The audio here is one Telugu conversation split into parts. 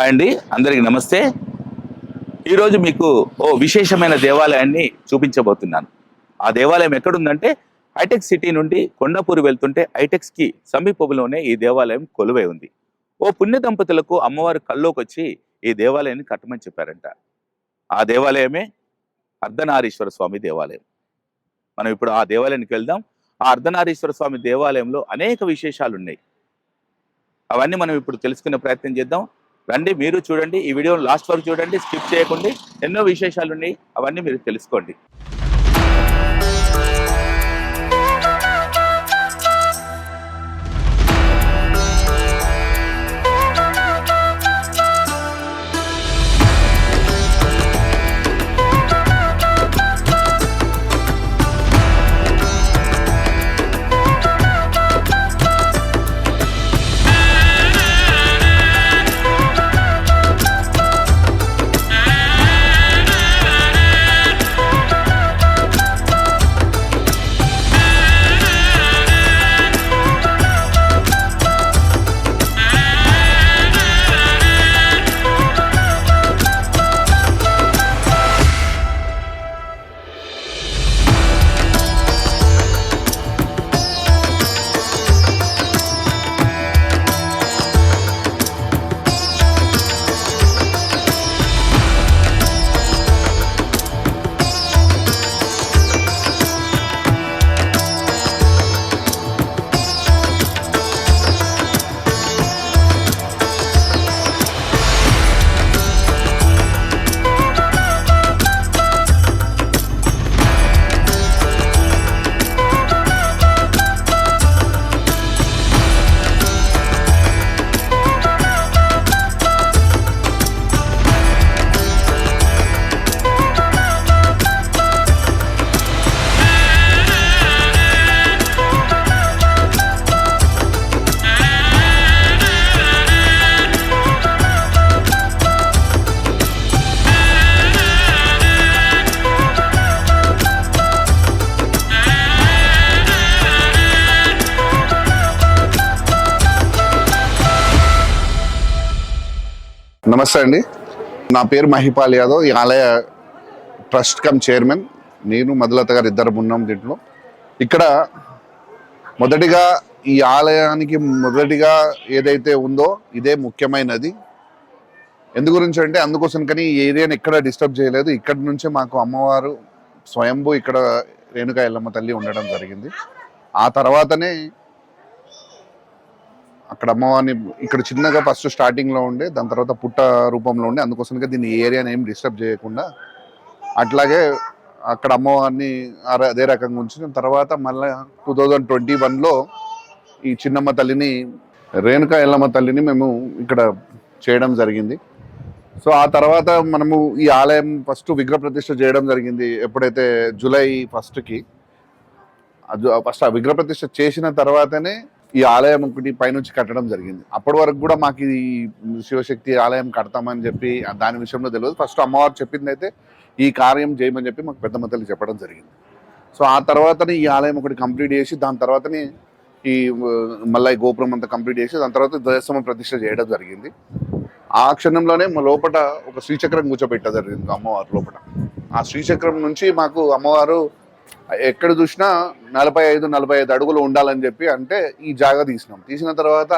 అండి, అందరికి నమస్తే. ఈరోజు మీకు ఓ విశేషమైన దేవాలయాన్ని చూపించబోతున్నాను. ఆ దేవాలయం ఎక్కడుందంటే హైటెక్ సిటీ నుండి కొండాపూర్ వెళ్తుంటే హైటెక్స్కి సమీపంలోనే ఈ దేవాలయం కొలువై ఉంది. ఓ పుణ్య దంపతులకు అమ్మవారు కల్లోకొచ్చి ఈ దేవాలయాన్ని కట్టమని చెప్పారంట. ఆ దేవాలయమే అర్ధనారీశ్వర స్వామి దేవాలయం. మనం ఇప్పుడు ఆ దేవాలయానికి వెళ్దాం. ఆ అర్ధనారీశ్వర స్వామి దేవాలయంలో అనేక విశేషాలు ఉన్నాయి. అవన్నీ మనం ఇప్పుడు తెలుసుకునే ప్రయత్నం చేద్దాం. రండి, మీరు చూడండి, ఈ వీడియోని లాస్ట్ వరకు చూడండి, స్కిప్ చేయకండి. ఎన్నో విశేషాలు ఉన్నాయి, అవన్నీ మీరు తెలుసుకోండి. నమస్తే అండి, నా పేరు మహిపాల్ యాదవ్. ఈ ఆలయ ట్రస్ట్ కమ్ చైర్మన్. నేను మధులత గారు ఇద్దరు ఉన్నాం దీంట్లో. ఇక్కడ మొదటిగా ఈ ఆలయానికి మొదటిగా ఏదైతే ఉందో ఇదే ముఖ్యమైనది. ఎందు గురించి అంటే అందుకోసం, కానీ ఈ ఏరియాని ఎక్కడ డిస్టర్బ్ చేయలేదు. ఇక్కడ నుంచే మాకు అమ్మవారు స్వయంభూ ఇక్కడ రేణుకా ఎల్లమ్మ తల్లి ఉండడం జరిగింది. ఆ తర్వాతనే అక్కడ అమ్మవారిని ఇక్కడ చిన్నగా ఫస్ట్ స్టార్టింగ్లో ఉండే, దాని తర్వాత పుట్ట రూపంలో ఉండే. అందుకోసంగా దీన్ని ఏరియాని ఏం డిస్టర్బ్ చేయకుండా అట్లాగే అక్కడ అమ్మవారిని అదే రకంగా ఉంచిన తర్వాత మళ్ళీ 2021లో ఈ చిన్నమ్మ తల్లిని, రేణుకా ఎల్లమ్మ తల్లిని మేము ఇక్కడ చేయడం జరిగింది. సో ఆ తర్వాత మనము ఈ ఆలయం ఫస్ట్ విగ్రహ ప్రతిష్ఠ చేయడం జరిగింది. ఎప్పుడైతే జూలై 1కి ఫస్ట్ ఆ విగ్రహ ప్రతిష్ఠ చేసిన తర్వాతనే ఈ ఆలయం ఒకటి పైనుంచి కట్టడం జరిగింది. అప్పటి వరకు కూడా మాకు ఈ శివశక్తి ఆలయం కడతామని చెప్పి దాని విషయంలో తెలియదు. ఫస్ట్ అమ్మవారు చెప్పింది అయితే ఈ కార్యం చేయమని చెప్పి మాకు పెద్దమ్మ తల్లి చెప్పడం జరిగింది. సో ఆ తర్వాతనే ఈ ఆలయం ఒకటి కంప్లీట్ చేసి, దాని తర్వాతనే ఈ మళ్ళీ గోపురం అంతా కంప్లీట్ చేసి దాని తర్వాత ధ్వజస్తంభం ప్రతిష్ఠ చేయడం జరిగింది. ఆ క్షణంలోనే మా లోపల ఒక శ్రీచక్రం కూర్చోబెట్టడం జరిగింది అమ్మవారు లోపల. ఆ శ్రీచక్రం నుంచి మాకు అమ్మవారు ఎక్కడ చూసినా 45 అడుగులు ఉండాలని చెప్పి అంటే ఈ జాగా తీసిన తర్వాత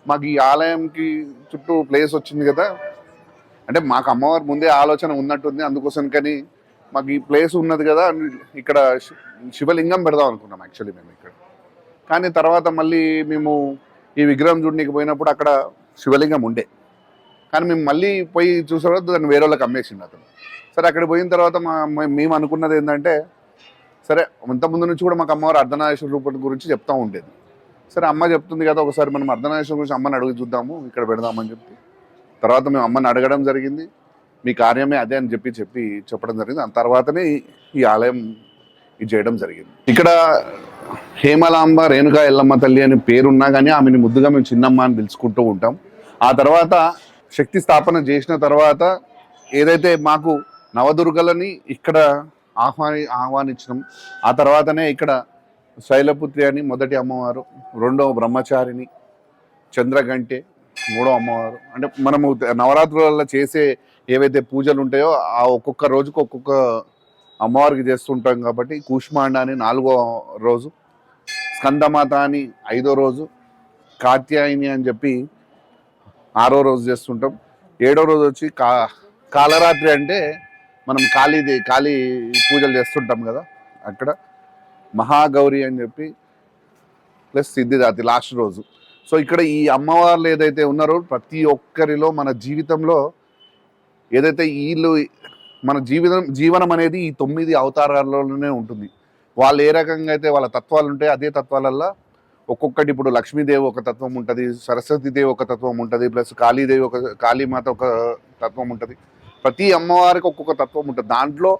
మాకు ఈ ఆలయంకి చుట్టూ ప్లేస్ వచ్చింది కదా. అంటే మాకు అమ్మవారి ముందే ఆలోచన ఉన్నట్టుంది. అందుకోసం కానీ మాకు ఈ ప్లేస్ ఉన్నది కదా, ఇక్కడ శివలింగం పెడదాం అనుకున్నాం యాక్చువల్లీ మేము ఇక్కడ. కానీ తర్వాత మళ్ళీ మేము ఈ విగ్రహం చూడడానికి పోయినప్పుడు అక్కడ శివలింగం ఉండే, కానీ మేము మళ్ళీ పోయి చూసే దాన్ని వేరే వాళ్ళకి అమ్మేసిండు అతను. సరే అక్కడికి పోయిన తర్వాత మేము అనుకున్నది ఏంటంటే, సరే ఇంతకుముందు నుంచి కూడా మాకు అమ్మవారు అర్ధనారీశ్వర రూపం గురించి చెప్తూ ఉండేది. సరే అమ్మ చెప్తుంది కదా, ఒకసారి మనం అర్ధనారీశ్వర గురించి అమ్మని అడుగు చూద్దాము, ఇక్కడ పెడదామని చెప్పి తర్వాత మేము అమ్మని అడగడం జరిగింది. మీ కార్యమే అదే అని చెప్పడం జరిగింది. ఆ తర్వాతనే ఈ ఆలయం ఇది చేయడం జరిగింది. ఇక్కడ హేమలాంబ రేణుకా ఎల్లమ్మ తల్లి అని పేరున్నా కానీ ఆమెని ముద్దుగా మేము చిన్నమ్మ అని పిలుచుకుంటూ ఉంటాం. ఆ తర్వాత శక్తి స్థాపన చేసిన తర్వాత ఏదైతే మాకు నవదుర్గలని ఇక్కడ ఆహ్వానించినాం. ఆ తర్వాతనే ఇక్కడ శైలపుత్రి అని మొదటి అమ్మవారు, రెండవ బ్రహ్మచారిని, చంద్రగంటె, మూడో అమ్మవారు అంటే మనము నవరాత్రులలో చేసే ఏవైతే పూజలు ఉంటాయో ఆ ఒక్కొక్క రోజుకు ఒక్కొక్క అమ్మవారికి చేస్తుంటాం కాబట్టి కూష్మాండ అని 4వ రోజు, స్కందమాత అని 5వ రోజు, కాత్యాయని అని చెప్పి 6వ రోజు చేస్తుంటాం. 7వ రోజు వచ్చి కాలరాత్రి అంటే మనం కాళీ పూజలు చేస్తుంటాం కదా, అక్కడ మహాగౌరి అని చెప్పి ప్లస్ సిద్ధిదాతి లాస్ట్ రోజు. సో ఇక్కడ ఈ అమ్మవార్లు ఏదైతే ఉన్నారో ప్రతి ఒక్కరిలో మన జీవితంలో ఏదైతే వీళ్ళు మన జీవనం అనేది ఈ 9 అవతారాల్లోనే ఉంటుంది. వాళ్ళు ఏ రకంగా అయితే వాళ్ళ తత్వాలు ఉంటాయి అదే తత్వాలల్లో ఒక్కొక్కటి ఇప్పుడు లక్ష్మీదేవి ఒక తత్వం ఉంటుంది, సరస్వతీదేవి ఒక తత్వం ఉంటుంది, ప్లస్ కాళీమాత ఒక తత్వం ఉంటుంది. ప్రతి అమ్మవారికి ఒక్కొక్క తత్వం ఉంటుంది. దాంట్లో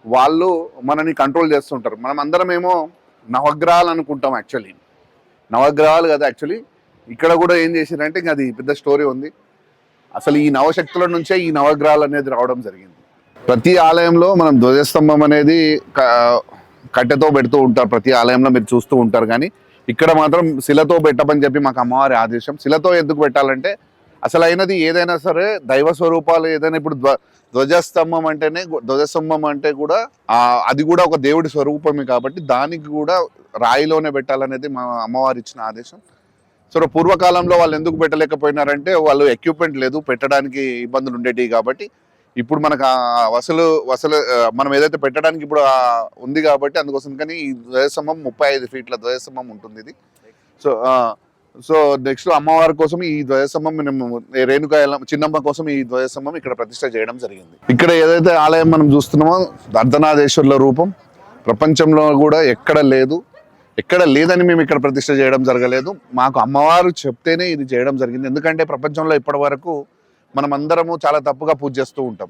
వాళ్ళు మనని కంట్రోల్ చేస్తుంటారు. మనం అందరం ఏమో నవగ్రహాలు అనుకుంటాం, యాక్చువల్లీ నవగ్రహాలు కదా. యాక్చువల్లీ ఇక్కడ కూడా ఏం చేశారంటే ఇంకా అది పెద్ద స్టోరీ ఉంది. అసలు ఈ నవశక్తుల నుంచే ఈ నవగ్రహాలు అనేది రావడం జరిగింది. ప్రతి ఆలయంలో మనం ధ్వజస్తంభం అనేది కట్టెతో పెడుతూ ఉంటారు, ప్రతి ఆలయంలో మీరు చూస్తూ ఉంటారు. కానీ ఇక్కడ మాత్రం శిలతో పెట్టమని చెప్పి మాకు అమ్మవారి ఆదేశం. శిలతో ఎందుకు పెట్టాలంటే అసలు అయినది ఏదైనా సరే దైవ స్వరూపాలు ఏదైనా ఇప్పుడు ధ్వజస్తంభం అంటే కూడా అది కూడా ఒక దేవుడి స్వరూపమే కాబట్టి దానికి కూడా రాయిలోనే పెట్టాలనేది మా అమ్మవారు ఇచ్చిన ఆదేశం. సో పూర్వకాలంలో వాళ్ళు ఎందుకు పెట్టలేకపోయినారంటే వాళ్ళు ఎక్విప్మెంట్ లేదు, పెట్టడానికి ఇబ్బందులు ఉండేటివి. కాబట్టి ఇప్పుడు మనకు వసలు మనం ఏదైతే పెట్టడానికి ఇప్పుడు ఉంది కాబట్టి అందుకోసం. కానీ ఈ ధ్వజస్తంభం 35 ఫీట్ల ధ్వజస్తంభం ఉంటుంది ఇది. సో నెక్స్ట్ అమ్మవారి కోసం ఈ ధ్వజస్తంభం రేణుకా చిన్నమ్మ కోసం ఈ ధ్వజస్తంభం ఇక్కడ ప్రతిష్ట చేయడం జరిగింది. ఇక్కడ ఏదైతే ఆలయం మనం చూస్తున్నామో అర్ధనాదేశ్వరుల రూపం ప్రపంచంలో కూడా ఎక్కడ లేదని మేము ఇక్కడ ప్రతిష్ట చేయడం జరగలేదు. మాకు అమ్మవారు చెప్తేనే ఇది చేయడం జరిగింది. ఎందుకంటే ప్రపంచంలో ఇప్పటి వరకు మనం అందరము చాలా తప్పుగా పూజ చేస్తూ ఉంటాం.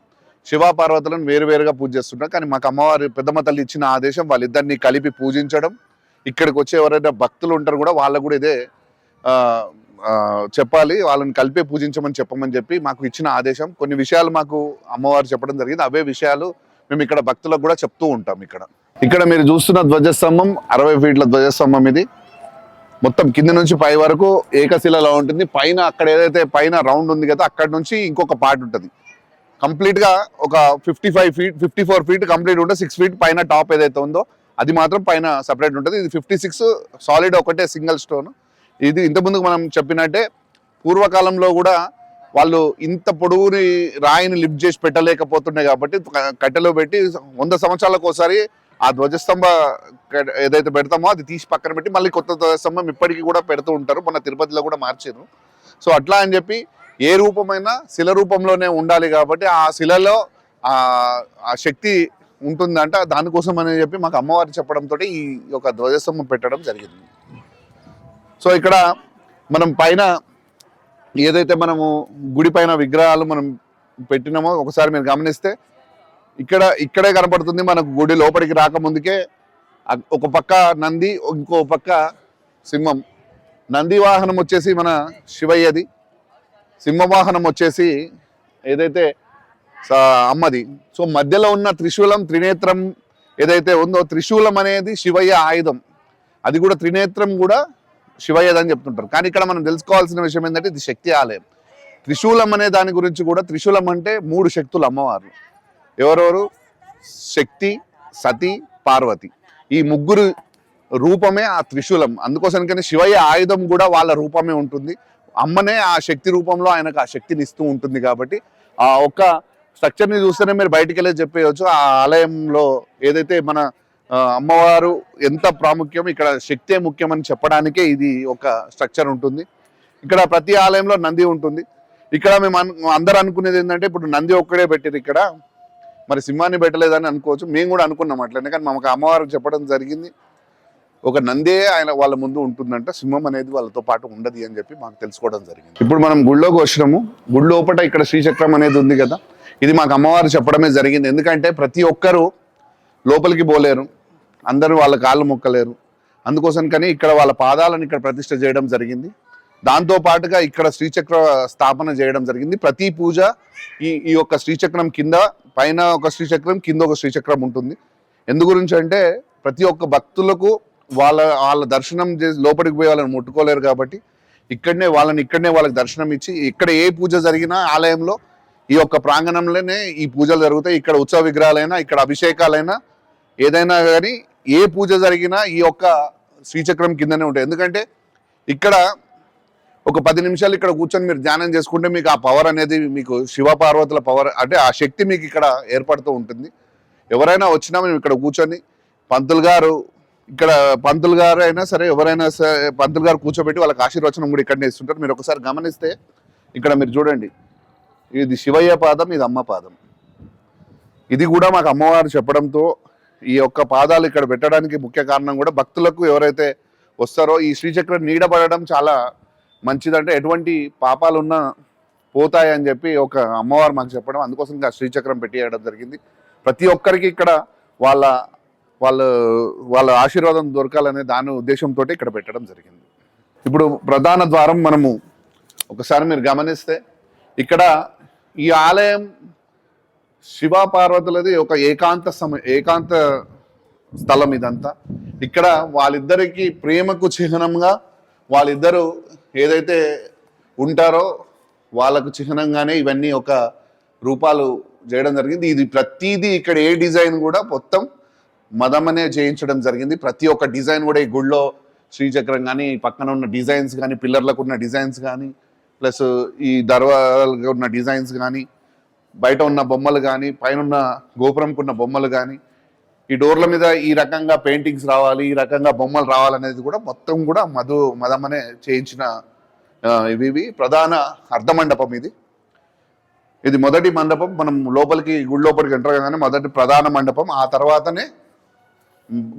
శివ పార్వతులను వేరువేరుగా పూజ చేస్తుంటాం. కానీ మాకు అమ్మవారి పెద్దమ్మ తల్లి ఇచ్చిన ఆదేశం వాళ్ళిద్దరిని కలిపి పూజించడం. ఇక్కడికి వచ్చే ఎవరైనా భక్తులు ఉంటారు కూడా వాళ్ళకు కూడా ఇదే చెప్పాలి, వాళ్ళని కలిపే పూజించమని చెప్పమని చెప్పి మాకు ఇచ్చిన ఆదేశం. కొన్ని విషయాలు మాకు అమ్మవారు చెప్పడం జరిగింది. అవే విషయాలు మేము ఇక్కడ భక్తులకు కూడా చెప్తూ ఉంటాం. ఇక్కడ మీరు చూస్తున్న ధ్వజస్తంభం 60 ఫీట్ల ధ్వజస్తంభం. ఇది మొత్తం కింద నుంచి పై వరకు ఏకశిలలో ఉంటుంది. పైన అక్కడ ఏదైతే పైన రౌండ్ ఉంది కదా అక్కడ నుంచి ఇంకొక పార్ట్ ఉంటుంది. కంప్లీట్ గా ఒక 54 ఫీట్ కంప్లీట్ ఉంటుంది. 6 ఫీట్ పైన టాప్ ఏదైతే ఉందో అది మాత్రం పైన సపరేట్ ఉంటుంది. ఇది 56 సాలిడ్ ఒకటే సింగిల్ స్టోన్. ఇది ఇంతకుముందుకు మనం చెప్పినట్టే పూర్వకాలంలో కూడా వాళ్ళు ఇంత పొడవుని రాయిని లిఫ్ట్ చేసి పెట్టలేకపోతుండే కాబట్టి కట్టెలో పెట్టి 100 సంవత్సరాలకు ఒకసారి ఆ ధ్వజస్తంభ ఏదైతే పెడతామో అది తీసి పక్కన పెట్టి మళ్ళీ కొత్త ధ్వజస్తంభం ఇప్పటికీ కూడా పెడుతూ ఉంటారు. మన తిరుపతిలో కూడా మార్చారు. సో అట్లా అని చెప్పి ఏ రూపమైనా శిల రూపంలోనే ఉండాలి కాబట్టి ఆ శిలలో ఆ శక్తి ఉంటుందంట. దానికోసం అని చెప్పి మాకు అమ్మవారు చెప్పడంతో ఈ యొక్క ధ్వజస్తంభం పెట్టడం జరిగింది. సో ఇక్కడ మనం పైన ఏదైతే గుడి పైన విగ్రహాలు మనం పెట్టినామో ఒకసారి మీరు గమనిస్తే ఇక్కడే కనపడుతుంది. మనకు గుడి లోపలికి రాకముందుకే ఒక పక్క నంది, ఇంకో పక్క సింహం. నంది వాహనం వచ్చేసి మన శివయ్యది, సింహవాహనం వచ్చేసి ఏదైతే అమ్మది. సో మధ్యలో ఉన్న త్రిశూలం త్రినేత్రం ఏదైతే ఉందో, త్రిశూలం అనేది శివయ్య ఆయుధం, అది కూడా త్రినేత్రం కూడా శివయ్యదని చెప్తుంటారు. కానీ ఇక్కడ మనం తెలుసుకోవాల్సిన విషయం ఏంటంటే ఇది శక్తి ఆలయం. త్రిశూలం అనే దాని గురించి కూడా, త్రిశూలం అంటే 3 శక్తులు అమ్మవారు. ఎవరెవరు? శక్తి, సతి, పార్వతి. ఈ 3 రూపమే ఆ త్రిశూలం. అందుకోసమని శివయ్య ఆయుధం కూడా వాళ్ళ రూపమే ఉంటుంది. అమ్మనే ఆ శక్తి రూపంలో ఆయనకు ఆ శక్తిని ఇస్తూ ఉంటుంది. కాబట్టి ఆ ఒక్క స్ట్రక్చర్ని చూస్తేనే మీరు బయటికి వెళ్ళి చెప్పేయచ్చు ఆ ఆలయంలో ఏదైతే మన అమ్మవారు ఎంత ప్రాముఖ్యం, ఇక్కడ శక్తే ముఖ్యం అని చెప్పడానికే ఇది ఒక స్ట్రక్చర్ ఉంటుంది. ఇక్కడ ప్రతి ఆలయంలో నంది ఉంటుంది. ఇక్కడ మేము అందరూ అనుకునేది ఏంటంటే ఇప్పుడు నంది ఒక్కడే పెట్టారు ఇక్కడ, మరి సింహాన్ని పెట్టలేదని అనుకోవచ్చు. మేము కూడా అనుకున్నాం అట్లనే. కానీ మాకు అమ్మవారు చెప్పడం జరిగింది ఒక నందే ఆయన వాళ్ళ ముందు ఉంటుందంట, సింహం అనేది వాళ్ళతో పాటు ఉండదు అని చెప్పి మాకు తెలుసుకోవడం జరిగింది. ఇప్పుడు మనం గుళ్ళోకి వచ్చినాము. గుడి లోపల ఇక్కడ శ్రీచక్రం అనేది ఉంది కదా, ఇది మాకు అమ్మవారు చెప్పడమే జరిగింది. ఎందుకంటే ప్రతి ఒక్కరూ లోపలికి పోలేరు, అందరూ వాళ్ళ కాళ్ళు మొక్కలేరు. అందుకోసం కానీ ఇక్కడ వాళ్ళ పాదాలను ఇక్కడ ప్రతిష్ఠ చేయడం జరిగింది. దాంతో పాటుగా ఇక్కడ శ్రీచక్ర స్థాపన చేయడం జరిగింది. ప్రతి పూజ ఈ యొక్క శ్రీచక్రం కింద, పైన ఒక శ్రీచక్రం కింద ఒక శ్రీచక్రం ఉంటుంది. ఎందు గురించి అంటే ప్రతి ఒక్క భక్తులకు వాళ్ళ దర్శనం చేసి లోపలికి పోయి వాళ్ళని ముట్టుకోలేరు కాబట్టి ఇక్కడనే వాళ్ళకి దర్శనం ఇచ్చి ఇక్కడ ఏ పూజ జరిగినా ఆలయంలో ఈ యొక్క ప్రాంగణంలోనే ఈ పూజలు జరుగుతాయి. ఇక్కడ ఉత్సవ విగ్రహాలైనా, ఇక్కడ అభిషేకాలైనా, ఏదైనా కానీ ఏ పూజ జరిగినా ఈ యొక్క శ్రీచక్రం కిందనే ఉంటాయి. ఎందుకంటే ఇక్కడ ఒక 10 నిమిషాలు ఇక్కడ కూర్చొని మీరు ధ్యానం చేసుకుంటే మీకు ఆ పవర్ అనేది, మీకు శివపార్వతుల పవర్ అంటే ఆ శక్తి మీకు ఇక్కడ ఏర్పడుతూ ఉంటుంది. ఎవరైనా వచ్చినా మేము ఇక్కడ కూర్చొని పంతులు గారు అయినా సరే, ఎవరైనా సరే పంతులు గారు కూర్చోబెట్టి వాళ్ళకి ఆశీర్వచనం కూడా ఇక్కడనే ఇస్తుంటారు. మీరు ఒకసారి గమనిస్తే ఇక్కడ మీరు చూడండి, ఇది శివయ్య పాదం, ఇది అమ్మ పాదం. ఇది కూడా మాకు అమ్మవారు చెప్పడంతో ఈ యొక్క పాదాలు ఇక్కడ పెట్టడానికి ముఖ్య కారణం కూడా భక్తులకు ఎవరైతే వస్తారో ఈ శ్రీచక్రం నీడబడడం చాలా మంచిదంటే ఎటువంటి పాపాలున్నా పోతాయి అని చెప్పి ఒక అమ్మవారు మాకు చెప్పడం, అందుకోసం ఆ శ్రీచక్రం పెట్టేయడం జరిగింది. ప్రతి ఒక్కరికి ఇక్కడ వాళ్ళ ఆశీర్వాదం దొరకాలనే దాని ఉద్దేశంతో ఇక్కడ పెట్టడం జరిగింది. ఇప్పుడు ప్రధాన ద్వారం మనము ఒకసారి మీరు గమనిస్తే ఇక్కడ ఈ ఆలయం శివపార్వతులది ఒక ఏకాంత స్థలం ఇదంతా. ఇక్కడ వాళ్ళిద్దరికి ప్రేమకు చిహ్నంగా వాళ్ళిద్దరూ ఏదైతే ఉంటారో వాళ్ళకు చిహ్నంగానే ఇవన్నీ ఒక రూపాలు చేయడం జరిగింది. ఇది ప్రతిదీ ఇక్కడ ఏ డిజైన్ కూడా మొత్తం మదమనే చేయించడం జరిగింది. ప్రతి ఒక్క డిజైన్ కూడా ఈ గుళ్ళో శ్రీచక్రం కానీ, పక్కన ఉన్న డిజైన్స్ కానీ, పిల్లర్లకు ఉన్న డిజైన్స్ కానీ, ప్లస్ ఈ దర్వాజాలకు ఉన్న డిజైన్స్ కానీ, బయట ఉన్న బొమ్మలు కానీ, పైన ఉన్న గోపురంకు ఉన్న బొమ్మలు కానీ, ఈ డోర్ల మీద ఈ రకంగా పెయింటింగ్స్ రావాలి, ఈ రకంగా బొమ్మలు రావాలనేది కూడా మొత్తం కూడా మదమనే చేయించిన ఇవి ప్రధాన అర్ధమండపం. ఇది మొదటి మండపం. మనం గుడి లోపలికి ఎంటర్ కాగానే మొదటి ప్రధాన మండపం, ఆ తర్వాతనే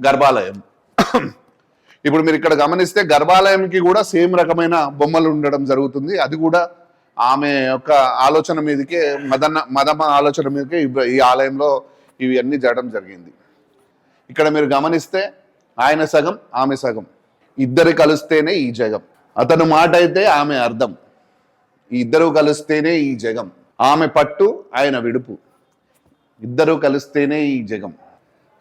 గర్భాలయం. ఇప్పుడు మీరు ఇక్కడ గమనిస్తే గర్భాలయంకి కూడా సేమ్ రకమైన బొమ్మలు ఉండడం జరుగుతుంది. అది కూడా ఆమె యొక్క ఆలోచన మీదకే, మదమ ఆలోచన మీదకే ఈ ఆలయంలో ఇవి అన్ని జరగడం జరిగింది. ఇక్కడ మీరు గమనిస్తే ఆయన సగం, ఆమె సగం, ఇద్దరు కలిస్తేనే ఈ జగం. అతను మాట అయితే ఆమె అర్థం, ఈ ఇద్దరు కలిస్తేనే ఈ జగం. ఆమె పట్టు, ఆయన విడుపు, ఇద్దరు కలిస్తేనే ఈ జగం.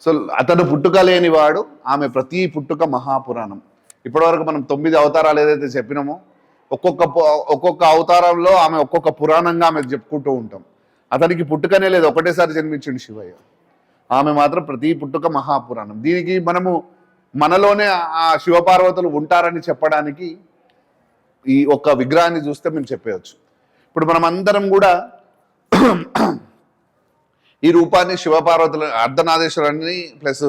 సో అతను పుట్టుక లేని వాడు, ఆమె ప్రతి పుట్టుక మహాపురాణం. ఇప్పటివరకు మనం 9 అవతారాలు ఏదైతే చెప్పినామో ఒక్కొక్క అవతారంలో ఆమె ఒక్కొక్క పురాణంగా ఆమె చెప్పుకుంటూ ఉంటాం. అతనికి పుట్టుకనే లేదు, ఒకటేసారి జన్మించిండు శివయ్య. ఆమె మాత్రం ప్రతి పుట్టుక మహాపురాణం. దీనికి మనలోనే ఆ శివపార్వతులు ఉంటారని చెప్పడానికి ఈ ఒక్క విగ్రహాన్ని చూస్తే మేము చెప్పవచ్చు. ఇప్పుడు మనం అందరం కూడా ఈ రూపాన్ని శివపార్వతుల అర్ధనాదేశ్వరాన్ని ప్లస్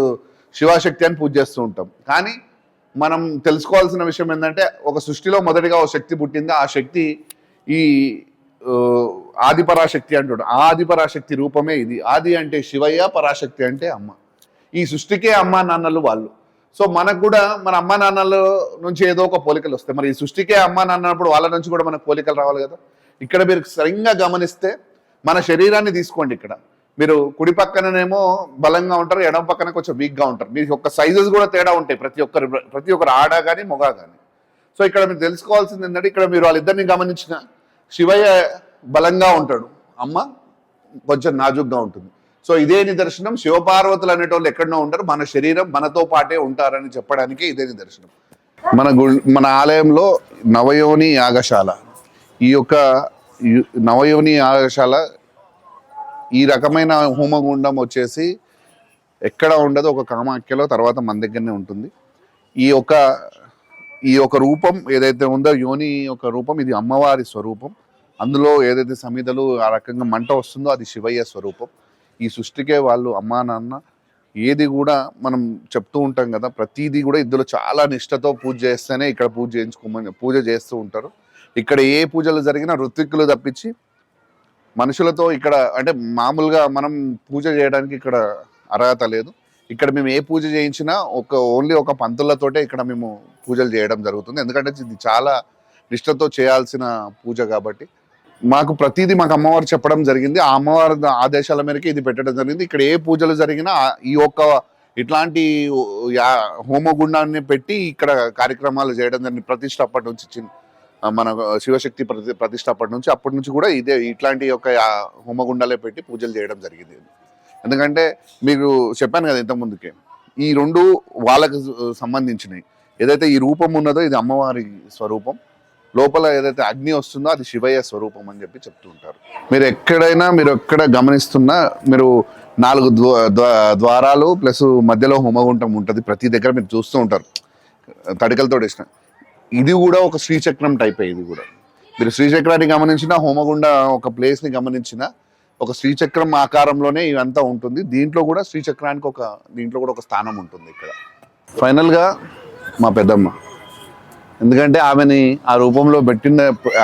శివశక్తి అని పూజ చేస్తూ ఉంటాం. కానీ మనం తెలుసుకోవాల్సిన విషయం ఏంటంటే ఒక సృష్టిలో మొదటిగా ఒక శక్తి పుట్టింది. ఆ శక్తి ఈ ఆదిపరాశక్తి అంటాడు. ఆ ఆదిపరాశక్తి రూపమే ఇది. ఆది అంటే శివయ్య, పరాశక్తి అంటే అమ్మ. ఈ సృష్టికే అమ్మా నాన్నలు వాళ్ళు. సో మనకు కూడా మన అమ్మా నాన్నల నుంచి ఏదో ఒక పోలికలు వస్తాయి. మరి ఈ సృష్టికే అమ్మా నాన్న అన్నప్పుడు వాళ్ళ నుంచి కూడా మనకు పోలికలు రావాలి కదా. ఇక్కడ మీరు సరిగ్గా గమనిస్తే మన శరీరాన్ని తీసుకోండి. ఇక్కడ మీరు కుడి పక్కననేమో బలంగా ఉంటారు, ఎడమ పక్కన కొంచెం వీక్గా ఉంటారు. మీకు ఒక సైజెస్ కూడా తేడా ఉంటాయి ప్రతి ఒక్కరు ఆడ కానీ మొగ కానీ. సో ఇక్కడ మీరు తెలుసుకోవాల్సింది ఏంటంటే ఇక్కడ మీరు వాళ్ళిద్దరిని గమనించిన శివయ్య బలంగా ఉంటాడు, అమ్మ కొంచెం నాజుగ్గా ఉంటుంది. సో ఇదే నిదర్శనం. శివపార్వతులు అనేటోళ్ళు ఎక్కడనో ఉంటారు, మన శరీరం మనతో పాటే ఉంటారని చెప్పడానికి ఇదే నిదర్శనం. మన ఆలయంలో నవయోని యాగశాల, ఈ యొక్క నవయోని యాగశాల ఈ రకమైన హోమగుండం వచ్చేసి ఎక్కడ ఉండదు, ఒక కామాఖ్యలో, తర్వాత మన దగ్గరనే ఉంటుంది. ఈ యొక్క రూపం ఏదైతే ఉందో యోని యొక్క రూపం, ఇది అమ్మవారి స్వరూపం. అందులో ఏదైతే సమిధలు ఆ రకంగా మంట వస్తుందో అది శివయ్య స్వరూపం. ఈ సృష్టికే వాళ్ళు అమ్మా నాన్న. ఏది కూడా మనం చెప్తూ ఉంటాం కదా, ప్రతిదీ కూడా ఇందులో చాలా నిష్టతో పూజ చేస్తేనే ఇక్కడ పూజ చేస్తూ ఉంటారు. ఇక్కడ ఏ పూజలు జరిగినా ఋత్విక్కులు తప్పించి మనుషులతో ఇక్కడ అంటే మామూలుగా మనం పూజ చేయడానికి ఇక్కడ అర్హత లేదు. ఇక్కడ మేము ఏ పూజ చేయించినా ఓన్లీ ఒక పంతులతోటే ఇక్కడ మేము పూజలు చేయడం జరుగుతుంది. ఎందుకంటే ఇది చాలా నిష్టతో చేయాల్సిన పూజ కాబట్టి మాకు ప్రతిదీ అమ్మవారు చెప్పడం జరిగింది. ఆ అమ్మవారి ఆదేశాల మేరకు ఇది పెట్టడం జరిగింది. ఇక్కడ ఏ పూజలు జరిగినా ఈ ఇట్లాంటి హోమగుండాన్ని పెట్టి ఇక్కడ కార్యక్రమాలు చేయడం జరిగింది. ప్రతిష్ట అప్పటి నుంచి మన శివశక్తి ప్రతిష్ట అప్పటి నుంచి కూడా ఇట్లాంటి హోమగుండాలే పెట్టి పూజలు చేయడం జరిగింది. ఎందుకంటే మీకు చెప్పాను కదా ఇంతకుముందుకే, ఈ రెండు వాళ్ళకు సంబంధించినవి. ఏదైతే ఈ రూపం ఉన్నదో ఇది అమ్మవారి స్వరూపం. లోపల ఏదైతే అగ్ని వస్తుందో అది శివయ్య స్వరూపం అని చెప్పి చెప్తూ ఉంటారు. మీరు ఎక్కడ గమనిస్తున్నా మీరు 4 ద్వారాలు ప్లస్ మధ్యలో హోమగుండం ఉంటుంది. ప్రతి దగ్గర మీరు చూస్తూ ఉంటారు తడికలతో వేసిన. ఇది కూడా ఒక శ్రీచక్రం టైప్. ఇది కూడా మీరు శ్రీచక్రాన్ని గమనించిన, హోమగుండ ఒక ప్లేస్ని గమనించిన, ఒక శ్రీచక్రం ఆకారంలోనే ఇవంతా ఉంటుంది. దీంట్లో కూడా శ్రీచక్రానికి దీంట్లో కూడా ఒక స్థానం ఉంటుంది ఇక్కడ. ఫైనల్గా మా పెద్దమ్మ, ఎందుకంటే ఆమెని ఆ రూపంలో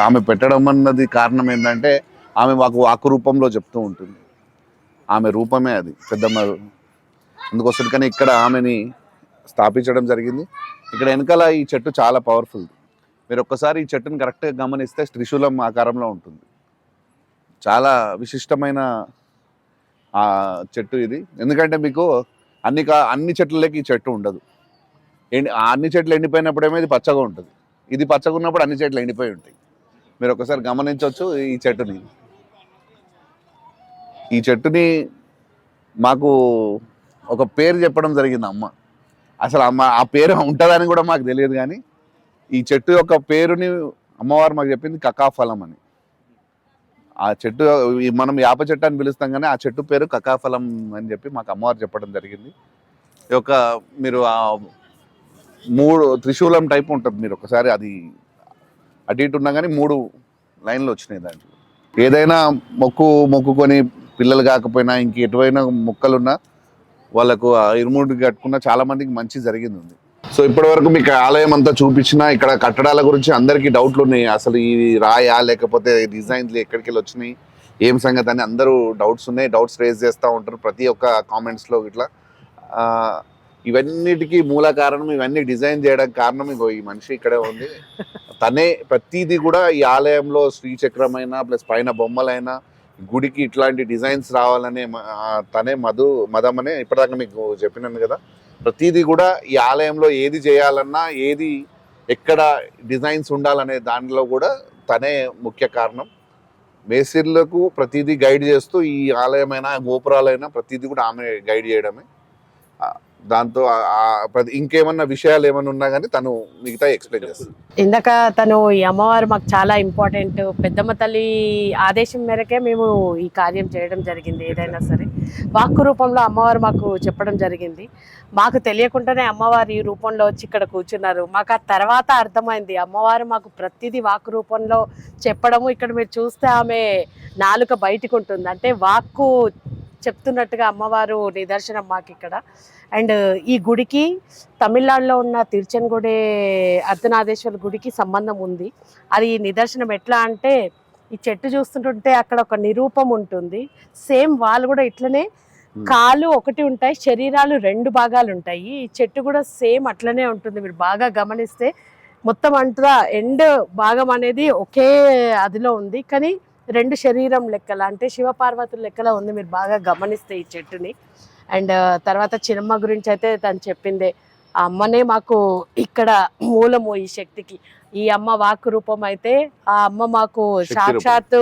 ఆమె పెట్టడం అన్నది కారణం ఏంటంటే ఆమె మాకు వాక్కు రూపంలో చెప్తూ ఉంటుంది. ఆమె రూపమే అది పెద్దమ్మ. అందుకోసం కానీ ఇక్కడ ఆమెని స్థాపించడం జరిగింది. ఇక్కడ వెనకాల ఈ చెట్టు చాలా పవర్ఫుల్. మీరు ఒక్కసారి ఈ చెట్టుని కరెక్ట్గా గమనిస్తే త్రిశూలం ఆకారంలో ఉంటుంది. చాలా విశిష్టమైన ఆ చెట్టు ఇది. ఎందుకంటే మీకు అన్ని చెట్లకి ఈ చెట్టు ఉండదు. అన్ని చెట్లు ఎండిపోయినప్పుడేమో ఇది పచ్చగా ఉంటుంది. ఇది పచ్చగా ఉన్నప్పుడు అన్ని చెట్లు ఎండిపోయి ఉంటాయి. మీరు ఒకసారి గమనించవచ్చు ఈ చెట్టుని మాకు ఒక పేరు చెప్పడం జరిగింది అమ్మ. అసలు ఆ పేరు ఉంటుందని కూడా మాకు తెలియదు, కానీ ఈ చెట్టు యొక్క పేరుని అమ్మవారు మాకు చెప్పింది కకాఫలం అని. ఆ చెట్టు మనం యాప చెట్టు అని పిలుస్తాం, కానీ ఆ చెట్టు పేరు కకాఫలం అని చెప్పి మాకు అమ్మవారు చెప్పడం జరిగింది. ఈ యొక్క మీరు 3 త్రిశూలం టైప్ ఉంటుంది. మీరు ఒకసారి అది అటు ఇటు ఉన్నా కానీ 3 లైన్లు వచ్చినాయి దాంట్లో. ఏదైనా మొక్కుకొని పిల్లలు కాకపోయినా ఇంక ఎటువైనా మొక్కలున్నా వాళ్ళకు ఇరుముడి కట్టుకున్న చాలా మందికి మంచి జరిగింది ఉంది. సో ఇప్పటి వరకు మీకు ఆలయం అంతా చూపించిన, ఇక్కడ కట్టడాల గురించి అందరికీ డౌట్లు ఉన్నాయి. అసలు ఈ రాయా లేకపోతే డిజైన్లు ఎక్కడికి వెళ్ళి వచ్చినాయి, ఏం సంగతి అని అందరూ డౌట్స్ ఉన్నాయి. డౌట్స్ రేజ్ చేస్తూ ఉంటారు ప్రతి ఒక్క కామెంట్స్లో. ఇట్లా ఇవన్నిటికీ మూల కారణం, ఇవన్నీ డిజైన్ చేయడానికి కారణం ఈ మనిషి ఇక్కడే ఉంది. తనే ప్రతిదీ కూడా ఈ ఆలయంలో శ్రీచక్రమైనా ప్లస్ పైన బొమ్మలైనా గుడికి ఇట్లాంటి డిజైన్స్ రావాలనే తనే మదం అనే ఇప్పటిదాకా మీకు చెప్పినాను కదా. ప్రతిదీ కూడా ఈ ఆలయంలో ఏది చేయాలన్నా, ఏది ఎక్కడ డిజైన్స్ ఉండాలనే దానిలో కూడా తనే ముఖ్య కారణం. మేస్త్రీలకు ప్రతిదీ గైడ్ చేస్తూ ఈ ఆలయమైనా గోపురాలైనా ప్రతిదీ కూడా ఆమె గైడ్ చేయడమే. దాంతో ఇంకేమన్నా విషయాలు ఏమైనా ఉన్నా కానీ తను మిగతా ఎక్స్ప్లెయిన్ చేస్తుంది. ఇందాక తను ఈ అమ్మవారు మాకు చాలా ఇంపార్టెంట్. పెద్దమ్మ తల్లి ఆదేశం మేరకే మేము ఈ కార్యం చేయడం జరిగింది. ఏదైనా సరే వాక్కు రూపంలో అమ్మవారు మాకు చెప్పడం జరిగింది. మాకు తెలియకుండానే అమ్మవారు ఈ రూపంలో వచ్చి ఇక్కడ కూర్చున్నారు. మాకు ఆ తర్వాత అర్థమైంది అమ్మవారు మాకు ప్రతిదీ వాక్కు రూపంలో చెప్పడము. ఇక్కడ మీరు చూస్తే ఆమె నాలుక బయటకు ఉంటుంది, అంటే వాక్కు చెప్తున్నట్టుగా అమ్మవారు నిదర్శనం మాకు ఇక్కడ. అండ్ ఈ గుడికి తమిళనాడులో ఉన్న తిరుచెన్గుడి అర్ధనాదేశ్వర గుడికి సంబంధం ఉంది. అది నిదర్శనం ఎట్లా అంటే, ఈ చెట్టు చూస్తుంటుంటే అక్కడ ఒక నిరూపం ఉంటుంది. సేమ్ వాళ్ళు కూడా ఇట్లనే కాలు ఒకటి ఉంటాయి, శరీరాలు 2 భాగాలు ఉంటాయి. ఈ చెట్టు కూడా సేమ్ అట్లనే ఉంటుంది. మీరు బాగా గమనిస్తే మొత్తం అంతా ఎండ్ భాగం అనేది ఒకే అదిలో ఉంది, కానీ 2 శరీరం లెక్కల, అంటే శివపార్వతుల లెక్కల ఉంది మీరు బాగా గమనిస్తే ఈ చెట్టుని. అండ్ తర్వాత చిన్నమ్మ గురించి అయితే తను చెప్పిందే, ఆ అమ్మనే మాకు ఇక్కడ మూలము ఈ శక్తికి. ఈ అమ్మ వాక్కు రూపం అయితే ఆ అమ్మ మాకు సాక్షాత్తు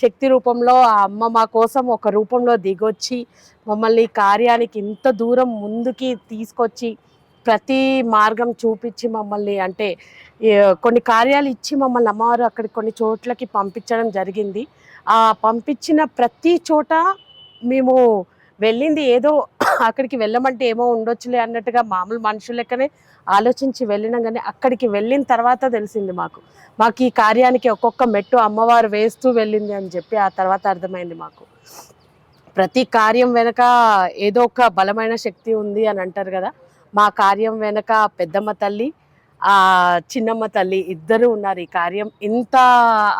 శక్తి రూపంలో ఆ అమ్మ మా కోసం ఒక రూపంలో దిగొచ్చి మమ్మల్ని కార్యానికి ఇంత దూరం ముందుకి తీసుకొచ్చి ప్రతి మార్గం చూపించి మమ్మల్ని, అంటే కొన్ని కార్యాలు ఇచ్చి మమ్మల్ని అమ్మవారు అక్కడికి కొన్ని చోట్లకి పంపించడం జరిగింది. ఆ పంపించిన ప్రతి చోట మేము వెళ్ళింది ఏదో అక్కడికి వెళ్ళమంటే ఏమో ఉండొచ్చులే అన్నట్టుగా మామూలు మనుషుల లెక్కనే ఆలోచించి వెళ్ళినాం, కానీ అక్కడికి వెళ్ళిన తర్వాత తెలిసింది మాకు ఈ కార్యానికి ఒక్కొక్క మెట్టు అమ్మవారు వేస్తూ వెళ్ళింది అని చెప్పి ఆ తర్వాత అర్థమైంది మాకు. ప్రతి కార్యం వెనక ఏదో ఒక బలమైన శక్తి ఉంది అని అంటారు కదా. మా కార్యం వెనక పెద్దమ్మ తల్లి, ఆ చిన్నమ్మ తల్లి ఇద్దరు ఉన్నారు. ఈ కార్యం ఇంత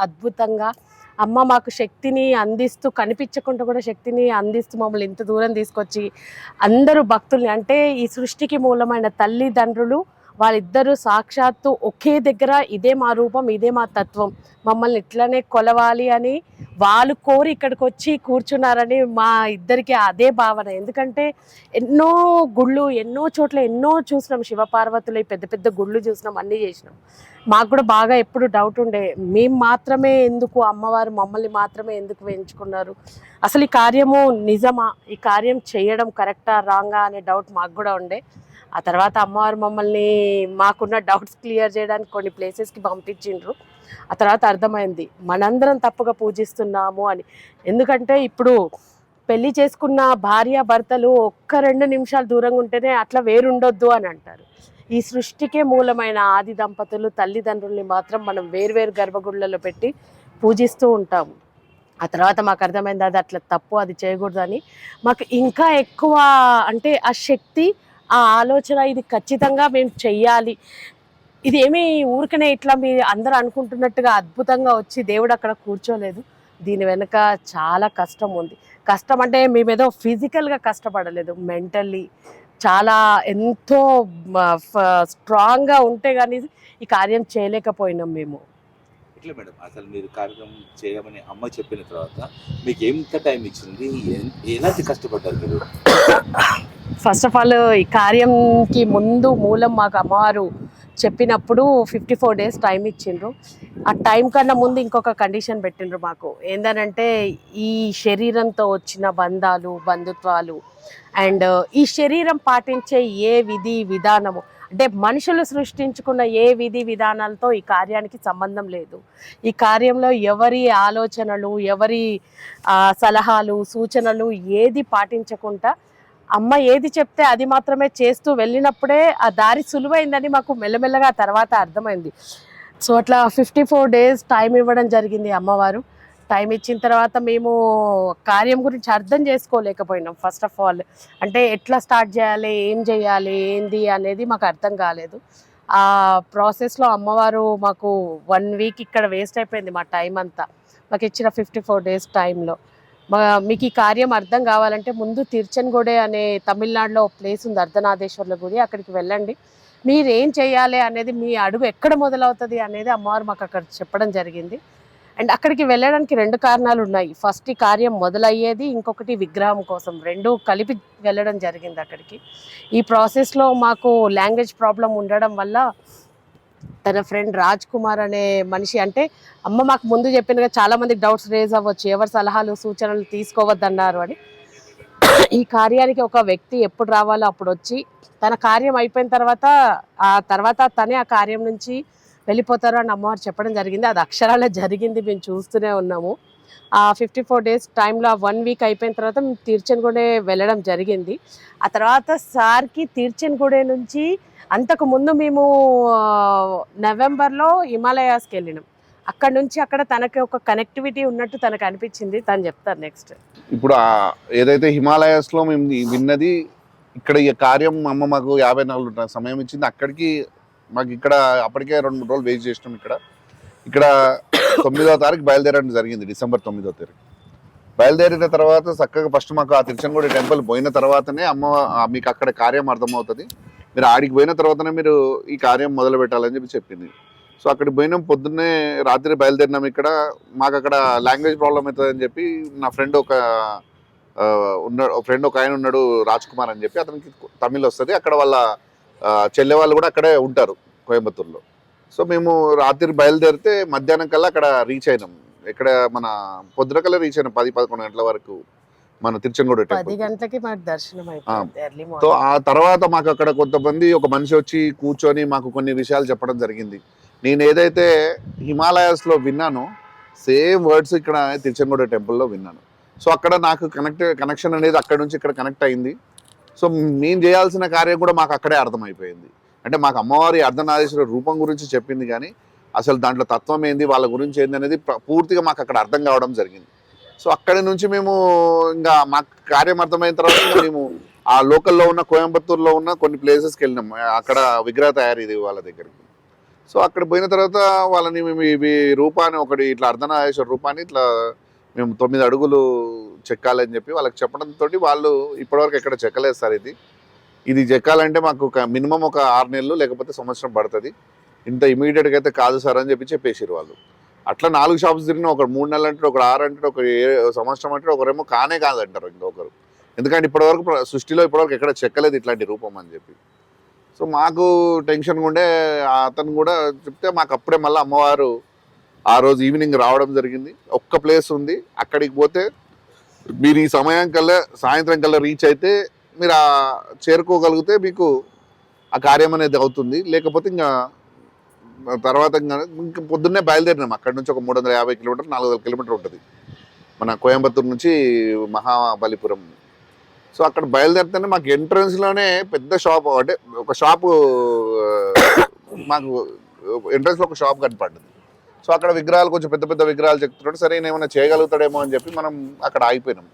అద్భుతంగా అమ్మ మాకు శక్తిని అందిస్తూ, కనిపించకుండా కూడా శక్తిని అందిస్తూ మమ్మల్ని ఇంత దూరం తీసుకొచ్చి అందరూ భక్తుల్ని, అంటే ఈ సృష్టికి మూలమైన తల్లిదండ్రులు వాళ్ళిద్దరూ సాక్షాత్తు ఒకే దగ్గర ఇదే మా రూపం, ఇదే మా తత్వం, మమ్మల్ని ఇట్లనే కొలవాలి అని వాళ్ళు కోరి ఇక్కడికి వచ్చి కూర్చున్నారని మా ఇద్దరికి అదే భావన. ఎందుకంటే ఎన్నో గుళ్ళు, ఎన్నో చోట్ల ఎన్నో చూసినాం, శివపార్వతులు పెద్ద పెద్ద గుళ్ళు చూసినాం, అన్నీ చేసినాం. మాకు కూడా బాగా ఎప్పుడు డౌట్ ఉండే, మేము మాత్రమే ఎందుకు, అమ్మవారు మమ్మల్ని మాత్రమే ఎందుకు ఎంచుకున్నారు, అసలు ఈ కార్యము నిజమా, ఈ కార్యం చేయడం కరెక్టా రాంగా అనే డౌట్ మాకు కూడా ఉండే. ఆ తర్వాత అమ్మవారు మమ్మల్ని మాకున్న డౌట్స్ క్లియర్ చేయడానికి కొన్ని ప్లేసెస్కి పంపించిండ్రు. ఆ తర్వాత అర్థమైంది మనందరం తప్పుగా పూజిస్తున్నాము అని. ఎందుకంటే ఇప్పుడు పెళ్లి చేసుకున్న భార్య భర్తలు ఒక్క 2 నిమిషాలు దూరంగా ఉంటేనే అట్లా వేరుండొద్దు అని అంటారు. ఈ సృష్టికే మూలమైన ఆది దంపతులు తల్లిదండ్రుల్ని మాత్రం మనం వేర్వేరు గర్భగుడులలో పెట్టి పూజిస్తూ ఉంటాము. ఆ తర్వాత మాకు అర్థమైంది అది అట్లా తప్పు, అది చేయకూడదని. మాకు ఇంకా ఎక్కువ అంటే ఆ శక్తి, ఆ ఆలోచన, ఇది ఖచ్చితంగా మేము చెయ్యాలి. ఇది ఏమీ ఊరికనే ఇట్లా మీ అందరూ అనుకుంటున్నట్టుగా అద్భుతంగా వచ్చి దేవుడు అక్కడ కూర్చోలేదు. దీని వెనుక చాలా కష్టం ఉంది. కష్టం అంటే మేమేదో ఫిజికల్గా కష్టపడలేదు, మెంటల్లీ చాలా ఎంతో స్ట్రాంగ్గా ఉంటే కానీ ఈ కార్యం చేయలేకపోయినాం మేము. ఎట్లా మేడం అసలు మీరు కార్యక్రమం చేయమని అమ్మ చెప్పిన తర్వాత మీకు ఎంత టైం ఇచ్చింది, ఎలాంటి కష్టపడ్డారు మీరు? ఫస్ట్ ఆఫ్ ఆల్ ఈ కార్యంకి ముందు మూలం మాకు అమ్మవారు చెప్పినప్పుడు 54 days టైం ఇచ్చిండ్రు. ఆ టైం కన్నా ముందు ఇంకొక కండిషన్ పెట్టిండ్రు మాకు. ఏంటంటే ఈ శరీరంతో వచ్చిన బంధాలు, బంధుత్వాలు అండ్ ఈ శరీరం పాటించే ఏ విధి విధానము, అంటే మనుషులు సృష్టించుకున్న ఏ విధి విధానాలతో ఈ కార్యానికి సంబంధం లేదు. ఈ కార్యంలో ఎవరి ఆలోచనలు, ఎవరి సలహాలు, సూచనలు ఏది పాటించకుండా అమ్మ ఏది చెప్తే అది మాత్రమే చేస్తూ వెళ్ళినప్పుడే ఆ దారి సులువైందని మాకు మెల్లమెల్లగా తర్వాత అర్థమైంది. సో అట్లా 54 days టైం ఇవ్వడం జరిగింది అమ్మవారు. టైం ఇచ్చిన తర్వాత మేము కార్యం గురించి అర్థం చేసుకోలేకపోయినాం. ఫస్ట్ ఆఫ్ ఆల్ అంటే ఎట్లా స్టార్ట్ చేయాలి, ఏం చేయాలి, ఏంది అనేది మాకు అర్థం కాలేదు. ఆ ప్రాసెస్లో అమ్మవారు మాకు 1 week ఇక్కడ వేస్ట్ అయిపోయింది మా టైం అంతా, మాకు ఇచ్చిన 54 days టైంలో. మీకు ఈ కార్యం అర్థం కావాలంటే ముందు తిరుచెన్గొడే అనే తమిళనాడులో ప్లేస్ ఉంది, అర్ధనాదేశ్వర్ల గుడి. అక్కడికి వెళ్ళండి. మీరు ఏం చేయాలి అనేది, మీ అడుగు ఎక్కడ మొదలవుతుంది అనేది అమ్మవారు మాకు అక్కడ చెప్పడం జరిగింది. అండ్ అక్కడికి వెళ్ళడానికి 2 కారణాలు ఉన్నాయి. ఫస్ట్ ఈ కార్యం మొదలయ్యేది, ఇంకొకటి విగ్రహం కోసం, 2 కలిపి వెళ్ళడం జరిగింది అక్కడికి. ఈ ప్రాసెస్లో మాకు లాంగ్వేజ్ ప్రాబ్లం ఉండడం వల్ల తన ఫ్రెండ్ రాజ్ కుమార్ అనే మనిషి, అంటే అమ్మ మాకు ముందు చెప్పినగా చాలా మందికి డౌట్స్ రేజ్ అవ్వచ్చు, ఎవరి సలహాలు సూచనలు తీసుకోవద్దన్నారు అని. ఈ కార్యానికి ఒక వ్యక్తి ఎప్పుడు రావాలో అప్పుడు వచ్చి తన కార్యం అయిపోయిన తర్వాత తనే ఆ కార్యం నుంచి వెళ్ళిపోతారు అని అమ్మవారు చెప్పడం జరిగింది. అది అక్షరాలే జరిగింది, మేము చూస్తూనే ఉన్నాము. ఆ 54 days టైంలో 1 week అయిపోయిన తర్వాత మేము తిరుచెన్గొడే వెళ్ళడం జరిగింది. ఆ తర్వాత సార్కి తిరుచెన్గొడే నుంచి అంతకు ముందు మేము నవంబర్లో హిమాలయాస్కి వెళ్ళినాం. అక్కడ నుంచి అక్కడ తనకి ఒక కనెక్టివిటీ ఉన్నట్టు తనకు అనిపించింది, తను చెప్తారు నెక్స్ట్. ఇప్పుడు ఏదైతే హిమాలయాస్లో మేము విన్నది, ఇక్కడ ఈ కార్యం అమ్మ మాకు 54 సమయం ఇచ్చింది. అక్కడికి మాకు ఇక్కడ అప్పటికే 2-3 రోజులు వెయిట్ చేసినాం. ఇక్కడ 9వ తారీఖు బయలుదేరడం జరిగింది, డిసెంబర్ 9వ తారీఖు. బయలుదేరిన తర్వాత చక్కగా ఫస్ట్ మాకు ఆ తిరుచెన్గొండ టెంపుల్ పోయిన తర్వాతనే అమ్మ మీకు అక్కడ కార్యం అర్థమవుతుంది, మీరు ఆడికి పోయిన తర్వాతనే మీరు ఈ కార్యం మొదలు పెట్టాలని చెప్పి చెప్పింది. సో అక్కడికి పోయినాం, పొద్దున్నే రాత్రి బయలుదేరినాం. ఇక్కడ మాకు అక్కడ లాంగ్వేజ్ ప్రాబ్లం అవుతుందని చెప్పి నా ఫ్రెండ్ ఒక ఆయన ఉన్నాడు, రాజ్ కుమార్ అని చెప్పి, అతనికి తమిళ్ వస్తుంది. అక్కడ వాళ్ళ చెల్లె వాళ్ళు కూడా అక్కడే ఉంటారు, కోయంబత్తూరులో. సో మేము రాత్రి బయలుదేరితే మధ్యాహ్నం కల్లా అక్కడ రీచ్ అయినాం. ఇక్కడ మన పొద్దున కల్లా రీచ్ అయినాం, 10-11 గంటల వరకు మన తిరుచెన్గొండ 10 గంటలకి మాకు దర్శనం అయిపోయింది. సో ఆ తర్వాత మాకు అక్కడ కొంతమంది ఒక మనిషి వచ్చి కూర్చొని మాకు కొన్ని విషయాలు చెప్పడం జరిగింది. నేను ఏదైతే హిమాలయాస్లో విన్నానో సేమ్ వర్డ్స్ ఇక్కడ తిరుచెన్గొండ టెంపుల్లో విన్నాను. సో అక్కడ నాకు కనెక్షన్ అనేది అక్కడ నుంచి ఇక్కడ కనెక్ట్ అయింది. సో నేను చేయాల్సిన కార్యం కూడా మాకు అక్కడే అర్థమైపోయింది. అంటే మాకు అమ్మవారి అర్ధనారీశ్వర రూపం గురించి చెప్పింది, కానీ అసలు దాంట్లో తత్వం ఏంది, వాళ్ళ గురించి ఏంది అనేది పూర్తిగా మాకు అక్కడ అర్థం కావడం జరిగింది. సో అక్కడి నుంచి మేము ఇంకా మాకు కార్యం అర్థమైన తర్వాత మేము ఆ లోకల్లో ఉన్న కోయంబత్తూరులో ఉన్న కొన్ని ప్లేసెస్కి వెళ్ళినాం. అక్కడ విగ్రహ తయారీ వాళ్ళ దగ్గరికి. సో అక్కడ పోయిన తర్వాత వాళ్ళని మేము ఇవి రూపాన్ని ఒకటి ఇట్లా అర్ధనారీశ్వర రూపాన్ని ఇట్లా మేము 9 అడుగులు చెక్కాలని చెప్పి వాళ్ళకి చెప్పడంతో వాళ్ళు ఇప్పటివరకు ఎక్కడ చెక్కలేదు సార్. ఇది చెక్కాలంటే మాకు మినిమం ఒక 6 నెలలు లేకపోతే సంవత్సరం పడుతుంది, ఇంత ఇమీడియట్గా అయితే కాదు సార్ అని చెప్పేసారు వాళ్ళు. అట్లా 4 షాప్స్ తిరిగిన, ఒకరు 3 నెలలు అంటారు, ఒకరు 6 అంటారు, ఒకరు సంవత్సరం అంటారు, ఒకరేమో కాదంటారు ఇంకొకరు. ఎందుకంటే ఇప్పటివరకు సృష్టిలో ఇప్పటివరకు ఎక్కడ చెక్కలేదు ఇట్లాంటి రూపం అని చెప్పి. సో మాకు టెన్షన్గా ఉండే, అతను కూడా చెప్తే మాకు అప్పుడే మళ్ళీ అమ్మవారు ఆ రోజు ఈవినింగ్ రావడం జరిగింది. ఒక్క ప్లేస్ ఉంది, అక్కడికి పోతే మీరు ఈ సమయం కల్లా సాయంత్రం కల్లా రీచ్ అయితే మీరు చేరుకోగలిగితే మీకు ఆ కార్యం అనేది అవుతుంది, లేకపోతే ఇంకా తర్వాత ఇంకా పొద్దున్నే బయలుదేరినాం. అక్కడ నుంచి ఒక 350 కిలోమీటర్ 400 కిలోమీటర్ ఉంటుంది మన కోయంబత్తూరు నుంచి మహాబలిపురం. సో అక్కడ బయలుదేరితేనే మాకు ఎంట్రన్స్లోనే పెద్ద షాప్, అంటే ఒక షాపు మాకు ఎంట్రన్స్లో ఒక షాప్ కనపడ్డది. సో అక్కడ విగ్రహాలు కొంచెం పెద్ద పెద్ద విగ్రహాలు చెప్తున్నాడు. సరే ఏమైనా చేయగలుగుతాడేమో అని చెప్పి మనం అక్కడ ఆగిపోయినాం.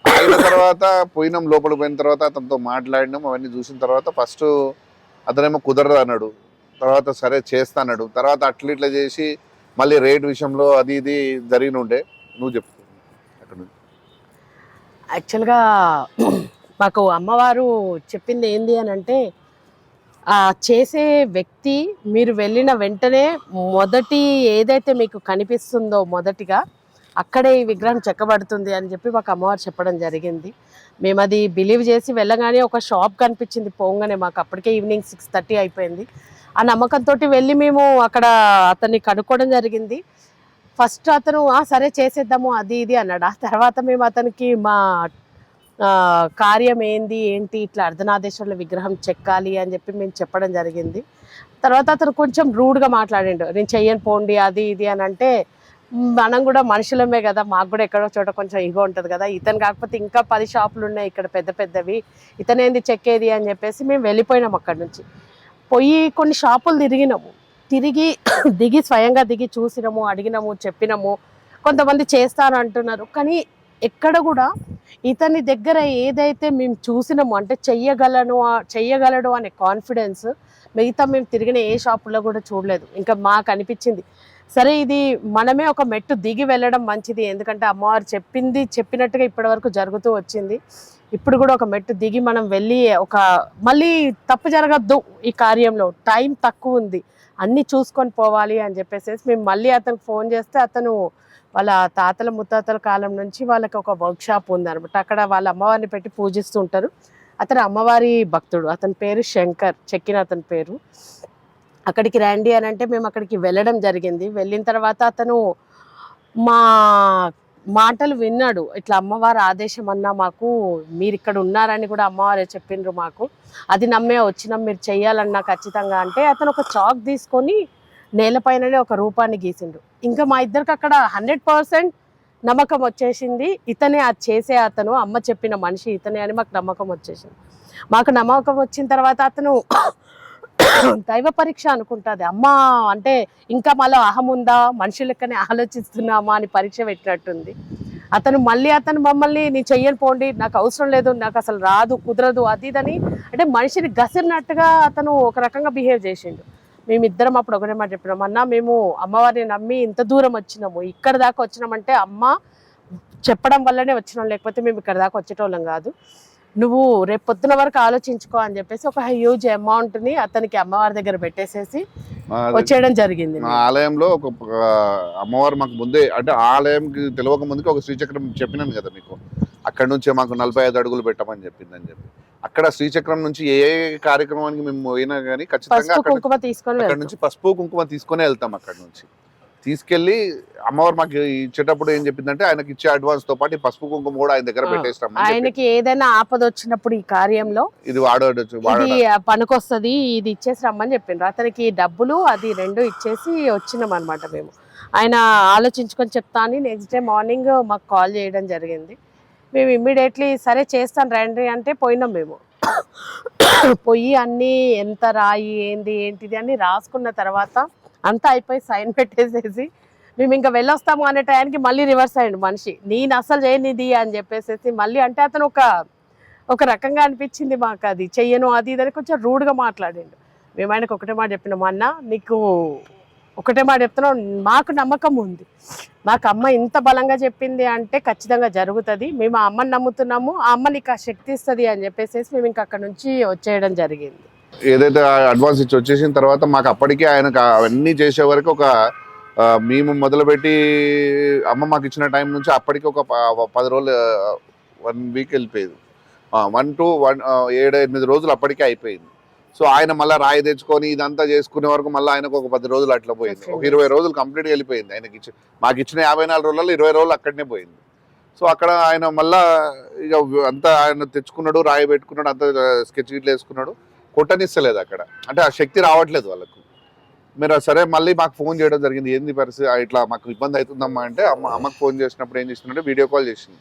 అయిన తర్వాత పోయినాం, లోపలికి పోయిన తర్వాత అతనితో మాట్లాడినాం. అవన్నీ చూసిన తర్వాత ఫస్ట్ అతనేమో కుదరదు అన్నాడు. తర్వాత సరే చేస్తాడు. తర్వాత అట్లా ఇట్లా చేసి మళ్ళీ రేట్ విషయంలో అది ఇది జరిగిన ఉండే. నువ్వు చెప్పు అక్కడ నుంచి. యాక్చువల్గా మాకు అమ్మవారు చెప్పింది ఏంది అని అంటే, ఆ చేసే వ్యక్తి మీరు వెళ్ళిన వెంటనే మొదటి ఏదైతే మీకు కనిపిస్తుందో మొదటిగా అక్కడే ఈ విగ్రహం చెక్కబడుతుంది అని చెప్పి మాకు అమ్మవారు చెప్పడం జరిగింది. మేము అది బిలీవ్ చేసి వెళ్ళగానే ఒక షాప్ కనిపించింది పోగానే. మాకు అప్పటికే ఈవినింగ్ 6:30 అయిపోయింది. ఆ నమ్మకంతో వెళ్ళి మేము అక్కడ అతన్ని కనుక్కోవడం జరిగింది. ఫస్ట్ అతను సరే చేసేద్దాము అది ఇది అన్నాడు. ఆ తర్వాత మేము అతనికి మా కార్యం ఏంటి ఇట్లా అర్ధనాదేశ్వరుల విగ్రహం చెక్కాలి అని చెప్పి మేము చెప్పడం జరిగింది. తర్వాత అతను కొంచెం రూడ్గా మాట్లాడిండు, నేను చెయ్యను పోండి అది ఇది అని అంటే, మనం కూడా మనుషులమే కదా, మాకు కూడా ఎక్కడో చోట కొంచెం ఈగో ఉంటుంది కదా, ఇతను కాకపోతే ఇంకా 10 షాపులు ఉన్నాయి ఇక్కడ పెద్ద పెద్దవి, ఇతనేంది చెక్కేది అని చెప్పేసి మేము వెళ్ళిపోయినాం. అక్కడి నుంచి పోయి కొన్ని షాపులు దిగి స్వయంగా దిగి చూసినాము, అడిగినాము, చెప్పినాము. కొంతమంది చేస్తాను అంటున్నారు, కానీ ఎక్కడ కూడా ఇతని దగ్గర ఏదైతే మేము చూసినామో అంటే చెయ్యగలడు అనే కాన్ఫిడెన్స్ మిగతా మేము తిరిగిన ఏ షాపులో కూడా చూడలేదు. ఇంకా మాకు అనిపించింది సరే ఇది మనమే ఒక మెట్టు దిగి వెళ్ళడం మంచిది, ఎందుకంటే అమ్మవారు చెప్పినట్టుగా ఇప్పటి వరకు జరుగుతూ వచ్చింది. ఇప్పుడు కూడా ఒక మెట్టు దిగి మనం వెళ్ళి మళ్ళీ తప్పు జరగద్దు, ఈ కార్యంలో టైం తక్కువ ఉంది, అన్నీ చూసుకొని పోవాలి అని చెప్పేసి మేము మళ్ళీ అతనికి ఫోన్ చేస్తే, అతను వాళ్ళ తాతల ముత్తాతల కాలం నుంచి వాళ్ళకి ఒక వర్క్ షాప్ ఉందన్నమాట. అక్కడ వాళ్ళ అమ్మవారిని పెట్టి పూజిస్తూ ఉంటారు. అతను అమ్మవారి భక్తుడు, అతని పేరు శంకర్, చెక్కిన అతని పేరు. అక్కడికి రండి అని అంటే మేము అక్కడికి వెళ్ళడం జరిగింది. వెళ్ళిన తర్వాత అతను మా మాటలు విన్నాడు. ఇట్లా అమ్మవారి ఆదేశం అన్నా మాకు, మీరు ఇక్కడ ఉన్నారని కూడా అమ్మవారే చెప్పిండ్రు మాకు, అది నమ్మే వచ్చినాం, మీరు చెయ్యాలన్నా ఖచ్చితంగా అంటే అతను ఒక చాక్ తీసుకొని నేలపైననే ఒక రూపాన్ని గీసిండు. ఇంకా మా ఇద్దరికి అక్కడ 100% నమ్మకం వచ్చేసింది, ఇతనే అది చేసే అతను, అమ్మ చెప్పిన మనిషి ఇతనే అని మాకు నమ్మకం వచ్చేసింది. మాకు నమ్మకం వచ్చిన తర్వాత అతను దైవ పరీక్ష అనుకుంటుంది అమ్మ, అంటే ఇంకా మాలో అహం ఉందా, మనిషి లెక్కనే ఆలోచిస్తున్నామా అని పరీక్ష పెట్టినట్టుంది. అతను మమ్మల్ని నీ చెయ్యని పోండి, నాకు అవసరం లేదు, నాకు అసలు రాదు, కుదరదు అది ఇదని అంటే మనిషిని గసిరినట్టుగా అతను ఒక రకంగా బిహేవ్ చేసిండు. మేమిద్దరం అప్పుడు ఒకటే మాట చెప్పినాం, అన్న మేము అమ్మవారిని నమ్మి ఇంత దూరం వచ్చినాము, ఇక్కడ దాకా వచ్చినామంటే అమ్మ చెప్పడం వల్లనే వచ్చినాం, లేకపోతే మేము ఇక్కడ దాకా వచ్చేటోళ్ళం కాదు, నువ్వు రేపు పొద్దున వరకు ఆలోచించుకో అని చెప్పేసి ఒక హ్యూజ్ అమౌంట్ని అతనికి అమ్మవారి దగ్గర పెట్టేసేసి వచ్చేయడం జరిగింది. మా ఆలయంలో ఒక అమ్మవారు మాకు ముందే, అంటే ఆలయంకి తెలియక ముందుకి ఒక శ్రీచక్రం చెప్పినాను కదా మీకు, అక్కడ నుంచే మాకు 45 అడుగులు పెట్టమని చెప్పిందని చెప్పి, అక్కడ శ్రీచక్రం నుంచి ఏ కార్యక్రమానికి మేము పోయినా కానీ ఖచ్చితంగా అక్కడ నుంచి పసుపు కుంకుమ తీసుకొని వెళ్తాం. అక్కడ నుంచి తీసుకెళ్లి అమ్మవారు మాకు ఇచ్చేటప్పుడు ఏం చెప్పిందంటే, ఆయనకి ఇచ్చే అడ్వాన్స్ తో పాటు పసుపు కుంకుమ కూడా ఆయన దగ్గర పెట్టేస్తాం. ఆయనకి ఏదైనా ఆపద వచ్చినప్పుడు ఈ కార్యంలో ఇది వాడవచ్చు, పనికొస్తుంది, ఇది ఇచ్చేసి రమ్మని చెప్పిండ్రు. అతనికి డబ్బులు అది 2 ఇచ్చేసి వచ్చినాం అనమాట. మేము ఆయన ఆలోచించుకొని చెప్తా అని నెక్స్ట్ డే మార్నింగ్ మాకు కాల్ చేయడం జరిగింది. మేము ఇమ్మీడియట్లీ సరే చేస్తాను రండి అంటే పోయినాం. మేము పోయి అన్నీ ఎంత రాయి ఏంటిది అని రాసుకున్న తర్వాత అంతా అయిపోయి సైన్ పెట్టేసేసి మేము ఇంకా వెళ్ళొస్తాము అనే టైంకి మళ్ళీ రివర్స్ అయ్యండు మనిషి, నేను అసలు చేయనిది అని చెప్పేసి మళ్ళీ అంటే అతను ఒక రకంగా అనిపించింది మాకు, అది చెయ్యను అది ఇదని కొంచెం రూడ్గా మాట్లాడిండు. మేము ఆయనకు ఒకటే మాట చెప్పినాము, అన్న నీకు ఒకటే మాట చెప్తున్నాం, మాకు నమ్మకం ఉంది, మాకు అమ్మ ఇంత బలంగా చెప్పింది అంటే ఖచ్చితంగా జరుగుతుంది, మేము ఆ అమ్మని నమ్ముతున్నాము, ఆ అమ్మ నీకు ఆ శక్తి ఇస్తుంది అని చెప్పేసి మేము ఇంకా అక్కడ నుంచి వచ్చేయడం జరిగింది. ఏదైతే అడ్వాన్స్ ఇచ్చి వచ్చేసిన తర్వాత మాకు అప్పటికే ఆయనకు అవన్నీ చేసే వరకు ఒక మేము మొదలుపెట్టి అమ్మ మాకు ఇచ్చిన టైం నుంచి అప్పటికి ఒక 10 రోజులు 1 వీక్ వెళ్ళిపోయేది, 1 to 7-8 రోజులు అప్పటికే అయిపోయింది. సో ఆయన మళ్ళీ రాయి తెచ్చుకొని ఇదంతా చేసుకునే వరకు మళ్ళీ ఆయనకు ఒక 10 రోజులు అట్లా పోయింది, ఒక 20 రోజులు కంప్లీట్గా వెళ్ళిపోయింది. ఆయనకి మాకు ఇచ్చిన 54 రోజులలో 20 రోజులు అక్కడనే పోయింది. సో అక్కడ ఆయన మళ్ళా ఇక అంతా ఆయన తెచ్చుకున్నాడు, రాయి పెట్టుకున్నాడు, అంతా స్కెచ్ గిట్లు వేసుకున్నాడు, కొట్టనిస్తలేదు అక్కడ, అంటే ఆ శక్తి రావట్లేదు వాళ్ళకు. మీరు సరే మళ్ళీ మాకు ఫోన్ చేయడం జరిగింది, ఏంది పరిస్థితి ఇట్లా మాకు ఇబ్బంది అవుతుందమ్మా అంటే అమ్మకు ఫోన్ చేసినప్పుడు ఏం చేసిందంటే వీడియో కాల్ చేసింది.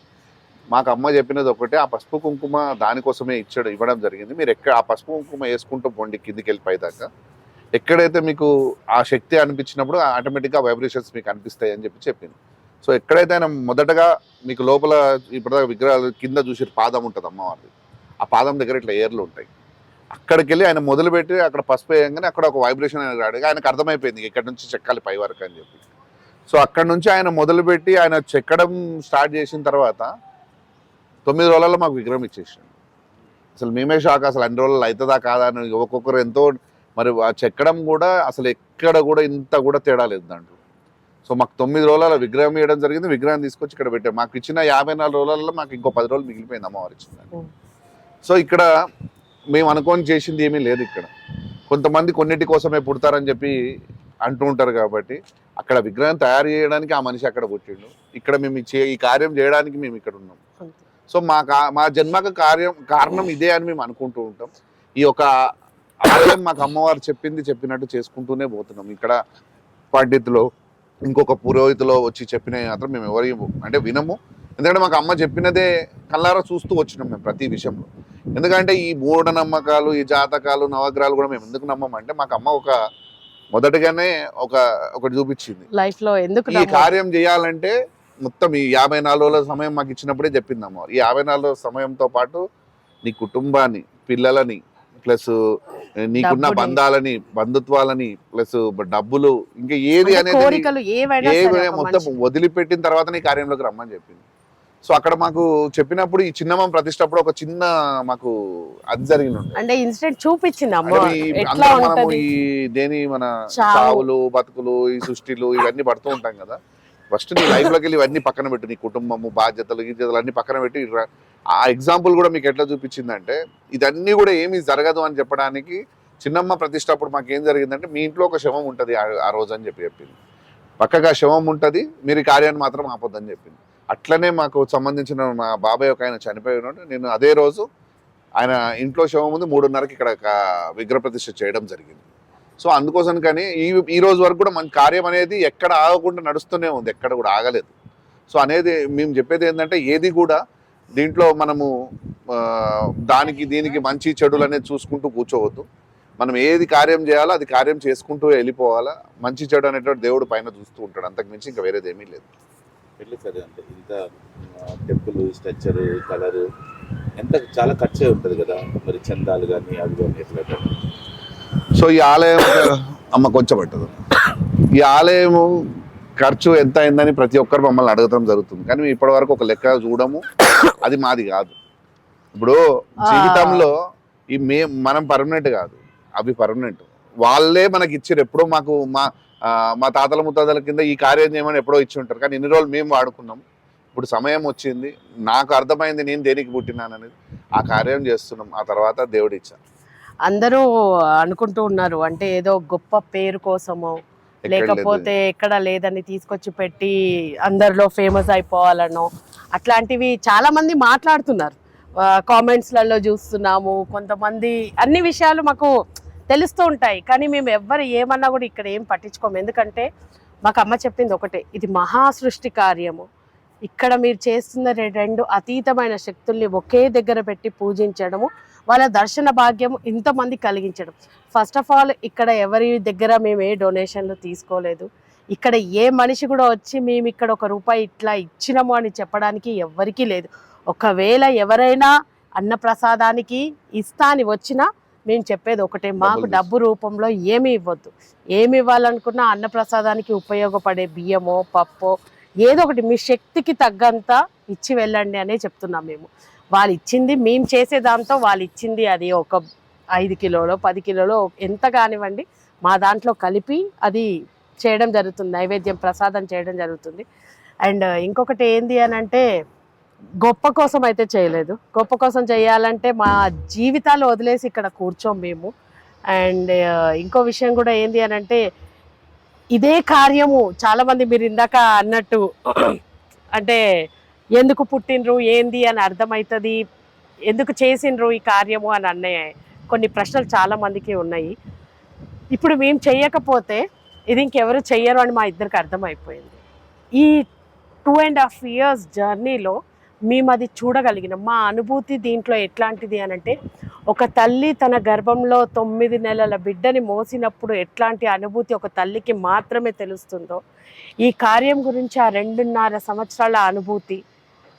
మాకు అమ్మ చెప్పినది ఒకటే, ఆ పసుపు కుంకుమ దానికోసమే ఇవ్వడం జరిగింది. మీరు ఆ పసుపు కుంకుమ వేసుకుంటూ పోండి కిందికి వెళ్ళిపోయేదాకా, ఎక్కడైతే మీకు ఆ శక్తి అనిపించినప్పుడు ఆటోమేటిక్గా వైబ్రేషన్స్ మీకు అనిపిస్తాయి అని చెప్పింది. సో ఎక్కడైతే ఆయన మొదటగా మీకు లోపల ఇప్పుడు విగ్రహాలు కింద చూసి పాదం ఉంటుంది అమ్మవారిది, ఆ పాదం దగ్గర ఇట్లా ఏర్లు ఉంటాయి, అక్కడికి వెళ్ళి ఆయన మొదలుపెట్టి అక్కడ పసుపు వేయంగానే అక్కడ ఒక వైబ్రేషన్ అనేది రాడు. ఆయనకు అర్థమైపోయింది ఇక్కడ నుంచి చెక్కాలి పై వరకు అని చెప్పి. సో అక్కడ నుంచి ఆయన మొదలుపెట్టి ఆయన చెక్కడం స్టార్ట్ చేసిన తర్వాత 9 రోజులలో మాకు విగ్రహం ఇచ్చేసాడు. అసలు మేమే షాక్, అసలు అన్ని రోజులు అవుతుందా కాదా అని. ఒక్కొక్కరు ఎంతో మరి ఆ చెక్కడం కూడా అసలు ఎక్కడ కూడా ఇంత కూడా తేడా లేదు దాంట్లో. సో మాకు 9 రోజుల విగ్రహం ఇవ్వడం జరిగింది. విగ్రహం తీసుకొచ్చి ఇక్కడ పెట్టాం. మాకు ఇచ్చిన 54 రోజులలో మాకు ఇంకో 10 రోజులు మిగిలిపోయింది అమ్మవారు ఇచ్చింది. సో ఇక్కడ మేము అనుకోని చేసింది ఏమీ లేదు. ఇక్కడ కొంతమంది కొన్నిటి కోసమే పుడతారని చెప్పి అంటూ ఉంటారు కాబట్టి అక్కడ విగ్రహం తయారు చేయడానికి ఆ మనిషి అక్కడ పుట్టిండు, ఇక్కడ మేము ఈ కార్యం చేయడానికి మేము ఇక్కడ ఉన్నాం. సో మా జన్మకు కారణం ఇదే అని మేము అనుకుంటూ ఉంటాం. ఈ యొక్క ఆలయం మాకు అమ్మవారు చెప్పినట్టు చేసుకుంటూనే పోతున్నాం. ఇక్కడ పండితులు ఇంకొక పురోహితులో వచ్చి చెప్పినవి మాత్రం మేము ఎవరి అంటే వినము. ఎందుకంటే మాకు అమ్మ చెప్పినదే కళ్ళారా చూస్తూ వచ్చినాం మేము ప్రతి విషయంలో. ఎందుకంటే ఈ మూఢనమ్మకాలు, ఈ జాతకాలు, నవగ్రహాలు కూడా మేము ఎందుకు నమ్మమంటే మాకు అమ్మ మొదటగానే ఒకటి చూపించింది లైఫ్ లో. ఎందుకు ఈ కార్యం చేయాలంటే మొత్తం ఈ 54 రోజుల సమయం మాకు ఇచ్చినప్పుడే చెప్పింది అమ్మ. ఈ 54 రోజుల సమయంతో పాటు నీ కుటుంబాన్ని, పిల్లలని, ప్లస్ నీకున్న బంధాలని, బంధుత్వాలని, ప్లస్ డబ్బులు, ఇంకా ఏది అనేది మొత్తం వదిలిపెట్టిన తర్వాత నీ కార్యంలోకి రమ్మని చెప్పింది. సో అక్కడ మాకు చెప్పినప్పుడు ఈ చిన్నమ్మ ప్రతిష్టప్పుడు ఒక చిన్న మాకు అది జరిగింది, అంటే ఇన్సిడెంట్ చూపించింది. మనము ఈ దేని మన చావులు, బతుకులు, ఈ సృష్టిలు ఇవన్నీ పడుతూ ఉంటాం కదా. ఫస్ట్ నీ లైఫ్ లోకి వెళ్ళి ఇవన్నీ పక్కన పెట్టు, నీ కుటుంబము, బాధ్యతలు, గీధ్యతలు అన్ని పక్కన పెట్టి ఆ ఎగ్జాంపుల్ కూడా మీకు ఎట్లా చూపించిందంటే ఇదన్నీ కూడా ఏమీ జరగదు అని చెప్పడానికి చిన్నమ్మ ప్రతిష్ట అప్పుడు మాకు ఏం జరిగిందంటే మీ ఇంట్లో ఒక శవం ఉంటుంది ఆ రోజు అని చెప్పింది. పక్కగా శవం ఉంటుంది, మీరు ఈ కార్యాన్ని మాత్రం ఆపొద్దని చెప్పింది. అట్లనే మాకు సంబంధించిన మా బాబాయ్ ఒక ఆయన చనిపోయి ఉన్నాడు. నేను అదే రోజు ఆయన ఇంట్లో శవం ఉంది, 3:30కి ఇక్కడ విగ్రహ ప్రతిష్ఠ చేయడం జరిగింది. సో అందుకోసం కానీ ఈ రోజు వరకు కూడా మన కార్యం అనేది ఎక్కడ ఆగకుండా నడుస్తూనే ఉంది, ఎక్కడ కూడా ఆగలేదు. సో అనేది మేము చెప్పేది ఏంటంటే ఏది కూడా దీంట్లో మనము దీనికి మంచి చెడులు అనేది చూసుకుంటూ కూర్చోవద్దు. మనం ఏది కార్యం చేయాలో అది కార్యం చేసుకుంటూ వెళ్ళిపోవాలా. మంచి చెడు అనేటువంటి దేవుడు పైన చూస్తూ ఉంటాడు, అంతకు మించి ఇంకా వేరేది ఏమీ లేదు. ఎట్లా సరే అంటే ఇంత టెంపుల్ స్ట్రక్చర్, కలరు ఎంత చాలా ఖర్చు ఉంటుంది కదా, మరి చందాలు కానీ అవి కానీ ఎట్లా? సో ఈ ఆలయం అమ్మ కొంచెం పట్టదు. ఈ ఆలయం ఖర్చు ఎంత అయిందని ప్రతి ఒక్కరు మమ్మల్ని అడగటం జరుగుతుంది, కానీ మేము ఇప్పటి వరకు ఒక లెక్క చూడము. అది మాది కాదు. ఇప్పుడు జీవితంలో మనం పర్మనెంట్ కాదు, అవి పర్మనెంట్. వాళ్ళే మనకి ఇచ్చారు. ఎప్పుడో మాకు మా తాతల ముత్తాతల కింద ఈ కార్యం చేయమని ఎప్పుడో ఇచ్చి ఉంటారు, కానీ ఇన్ని రోజులు మేము వాడుకున్నాం. ఇప్పుడు సమయం వచ్చింది, నాకు అర్థమైంది నేను దేనికి పుట్టినాననేది, ఆ కార్యం చేస్తున్నాం. ఆ తర్వాత దేవుడు ఇచ్చారు. అందరూ అనుకుంటూ ఉన్నారు అంటే ఏదో గొప్ప పేరు కోసమో లేకపోతే ఎక్కడ లేదని తీసుకొచ్చి పెట్టి అందరిలో ఫేమస్ అయిపోవాలనో అట్లాంటివి చాలా మంది మాట్లాడుతున్నారు. కామెంట్స్లలో చూస్తున్నాము, కొంతమంది అన్ని విషయాలు మాకు తెలుస్తూ ఉంటాయి, కానీ మేము ఎవ్వరు ఏమన్నా కూడా ఇక్కడ ఏం పట్టించుకోము. ఎందుకంటే మాకు అమ్మ చెప్పింది ఒకటే, ఇది మహాసృష్టి కార్యము. ఇక్కడ మీరు చేస్తున్న 2 అతీతమైన శక్తుల్ని ఒకే దగ్గర పెట్టి పూజించడము, వాళ్ళ దర్శన భాగ్యం ఇంతమంది కలిగించడం. ఫస్ట్ ఆఫ్ ఆల్ ఇక్కడ ఎవరి దగ్గర మేము ఏ డొనేషన్లు తీసుకోలేదు. ఇక్కడ ఏ మనిషి కూడా వచ్చి మేము ఇక్కడ ₹1 ఇట్లా ఇచ్చినాము అని చెప్పడానికి ఎవ్వరికీ లేదు. ఒకవేళ ఎవరైనా అన్నప్రసాదానికి ఇస్తా అని వచ్చినా మేము చెప్పేది ఒకటే, మాకు డబ్బు రూపంలో ఏమి ఇవ్వద్దు. ఏమి ఇవ్వాలనుకున్నా అన్నప్రసాదానికి ఉపయోగపడే బియ్యమో పప్పో ఏదో ఒకటి మీ శక్తికి తగ్గంత ఇచ్చి వెళ్ళండి అనే చెప్తున్నాం. వాళ్ళు ఇచ్చింది మేము చేసే దాంతో వాళ్ళు ఇచ్చింది అది ఒక 5 కిలోలో 10 కిలోలో ఎంత కానివ్వండి మా దాంట్లో కలిపి అది చేయడం జరుగుతుంది, నైవేద్యం ప్రసాదం చేయడం జరుగుతుంది. అండ్ ఇంకొకటి ఏంది అని అంటే గొప్ప కోసం అయితే చేయలేదు. గొప్ప కోసం చేయాలంటే మా జీవితాలు వదిలేసి ఇక్కడ కూర్చోం మేము. అండ్ ఇంకో విషయం కూడా ఏంది అని అంటే ఇదే కార్యము చాలామంది మీరు ఇందాక అన్నట్టు అంటే ఎందుకు పుట్టినరు ఏంది అని అర్థమవుతుంది, ఎందుకు చేసిండ్రు ఈ కార్యము అని అనే కొన్ని ప్రశ్నలు చాలా మందికి ఉన్నాయి. ఇప్పుడు మేము చెయ్యకపోతే ఇది ఇంకెవరు చెయ్యరు అని మా ఇద్దరికి అర్థమైపోయింది. ఈ 2.5 years జర్నీలో మేము అది చూడగలిగినాం. మా అనుభూతి దీంట్లో ఎట్లాంటిది అని అంటే, ఒక తల్లి తన గర్భంలో 9 నెలల బిడ్డని మోసినప్పుడు ఎట్లాంటి అనుభూతి ఒక తల్లికి మాత్రమే తెలుస్తుందో, ఈ కార్యం గురించి ఆ 2.5 సంవత్సరాల అనుభూతి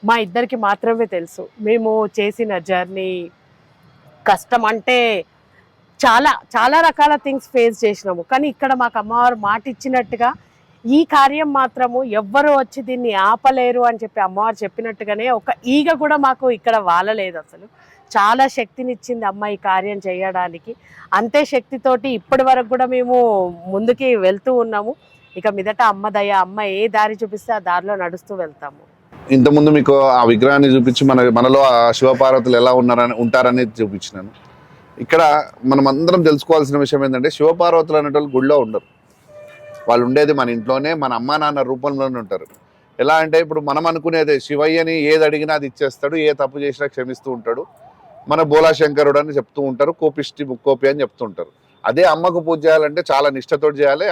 మా ఇద్దరికి మాత్రమే తెలుసు. మేము చేసిన జర్నీ కష్టం అంటే చాలా చాలా రకాల థింగ్స్ ఫేస్ చేసినాము. కానీ ఇక్కడ మాకు అమ్మవారు మాట ఇచ్చినట్టుగా ఈ కార్యం మాత్రము ఎవ్వరు వచ్చి దీన్ని ఆపలేరు అని చెప్పి అమ్మవారు చెప్పినట్టుగానే ఒక ఈగ కూడా మాకు ఇక్కడ వాలలేదు. అసలు చాలా శక్తినిచ్చింది అమ్మ ఈ కార్యం చేయడానికి. అంతే శక్తితోటి ఇప్పటి వరకు కూడా మేము ముందుకి వెళ్తూ ఉన్నాము. ఇక మీదట అమ్మ దయ, అమ్మ ఏ దారి చూపిస్తే ఆ దారిలో నడుస్తూ వెళ్తాము. ఇంతకుముందు మీకు ఆ విగ్రహాన్ని చూపించి మనలో ఆ శివపార్వతులు ఎలా ఉంటారని చూపించినాను. ఇక్కడ మనం అందరం తెలుసుకోవాల్సిన విషయం ఏంటంటే, శివపార్వతులు అనేటోళ్ళు గుళ్ళో ఉండరు. వాళ్ళు ఉండేది మన ఇంట్లోనే, మన అమ్మా నాన్న రూపంలోనే ఉంటారు. ఎలా అంటే ఇప్పుడు మనం అనుకునేది శివయ్యని ఏది అడిగినా అది ఇచ్చేస్తాడు, ఏ తప్పు చేసినా క్షమిస్తూ ఉంటాడు, మన బోలాశంకరుడు అని చెప్తూ ఉంటారు, కోపిష్టి ముక్కోపి అని చెప్తూ ఉంటారు. అదే అమ్మకు పూజ చేయాలంటే చాలా నిష్ఠతో చేయాలి,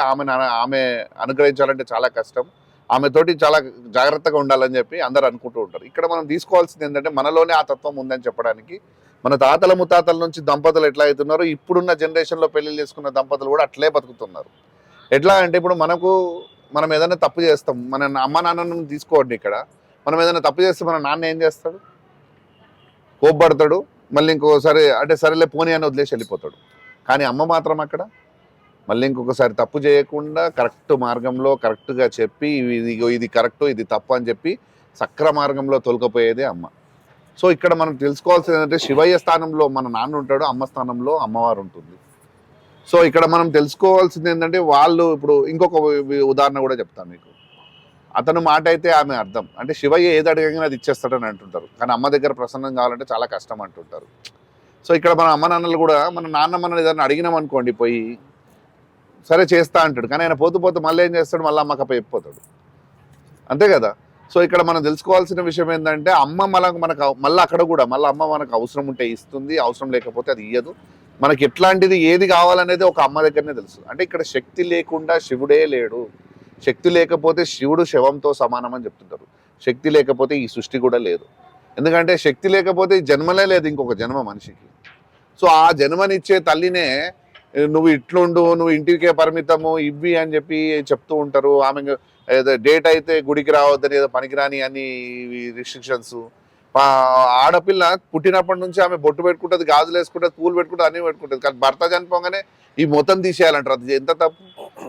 ఆమె అనుగ్రహించాలంటే చాలా కష్టం, ఆమెతోటి చాలా జాగ్రత్తగా ఉండాలని చెప్పి అందరు అనుకుంటూ ఉంటారు. ఇక్కడ మనం తీసుకోవాల్సింది ఏంటంటే, మనలోనే ఆ తత్వం ఉందని చెప్పడానికి, మన తాతల ముత్తాతల నుంచి దంపతులు ఎట్లా అవుతున్నారో ఇప్పుడున్న జనరేషన్లో పెళ్లిళ్ళు చేసుకున్న దంపతులు కూడా అట్లే బతుకుతున్నారు. ఎట్లా అంటే ఇప్పుడు మనం ఏదైనా తప్పు చేస్తాం, మన అమ్మ నాన్నను తీసుకోండి. ఇక్కడ మనం ఏదైనా తప్పు చేస్తే మన నాన్న ఏం చేస్తాడు? కోప్పడతాడు, మళ్ళీ ఇంకోసారి అంటే సరేలే పోనీ అని వదిలేసి వెళ్ళిపోతాడు. కానీ అమ్మ మాత్రం అక్కడ మళ్ళీ ఇంకొకసారి తప్పు చేయకుండా కరెక్ట్ మార్గంలో కరెక్ట్గా చెప్పి ఇది కరెక్ట్ ఇది తప్పు అని చెప్పి సక్ర మార్గంలో తొలకపోయేదే అమ్మ. సో ఇక్కడ మనం తెలుసుకోవాల్సింది ఏంటంటే, శివయ్య స్థానంలో మన నాన్న ఉంటాడు, అమ్మ స్థానంలో అమ్మవారు ఉంటుంది. సో ఇక్కడ మనం తెలుసుకోవాల్సింది ఏంటంటే, వాళ్ళు ఇప్పుడు ఇంకొక ఉదాహరణ కూడా చెప్తాను మీకు. అతను మాట అయితే ఆమె అర్థం, అంటే శివయ్య ఏది అడగగానే అది ఇచ్చేస్తాడని అంటుంటారు, కానీ అమ్మ దగ్గర ప్రసన్నం కావాలంటే చాలా కష్టం అంటుంటారు. సో ఇక్కడ మన అమ్మ నాన్నలు కూడా, మన నాన్న మనం ఏదైనా అడిగినాం అనుకోండి, పోయి సరే చేస్తా అంటాడు, కానీ ఆయన పోతూ మళ్ళీ ఏం చేస్తాడు, మళ్ళీ అమ్మకి చెప్పిపోతాడు, అంతే కదా. సో ఇక్కడ మనం తెలుసుకోవాల్సిన విషయం ఏంటంటే, అమ్మ మనకు మళ్ళీ అక్కడ కూడా అమ్మ మనకు అవసరం ఉంటే ఇస్తుంది, అవసరం లేకపోతే అది ఇయ్యదు. మనకి ఎట్లాంటిది ఏది కావాలనేది ఒక అమ్మ దగ్గరనే తెలుసు. అంటే ఇక్కడ శక్తి లేకుండా శివుడే లేడు, శక్తి లేకపోతే శివుడు శవంతో సమానం అని చెప్తుంటారు. శక్తి లేకపోతే ఈ సృష్టి కూడా లేదు. ఎందుకంటే శక్తి లేకపోతే ఈ జన్మలే లేదు, ఇంకొక జన్మ మనిషికి. సో ఆ జన్మనిచ్చే తల్లినే నువ్వు ఇట్లుండు, నువ్వు ఇంటికే పరిమితము ఇవ్వి అని చెప్పి చెప్తూ ఉంటారు. ఆమె ఏదో డేట్ అయితే గుడికి రావద్దని, ఏదో పనికిరాని అని రిస్ట్రిక్షన్స్. ఆడపిల్ల పుట్టినప్పటి నుంచి ఆమె బొట్టు పెట్టుకుంటుంది, గాజులు వేసుకుంటుంది, పూలు పెట్టుకుంటుంది, అన్నీ పెట్టుకుంటుంది. కానీ భర్త చనిపోగానే ఈ మొత్తం తీసేయాలంటారు. అది ఎంత తప్పు.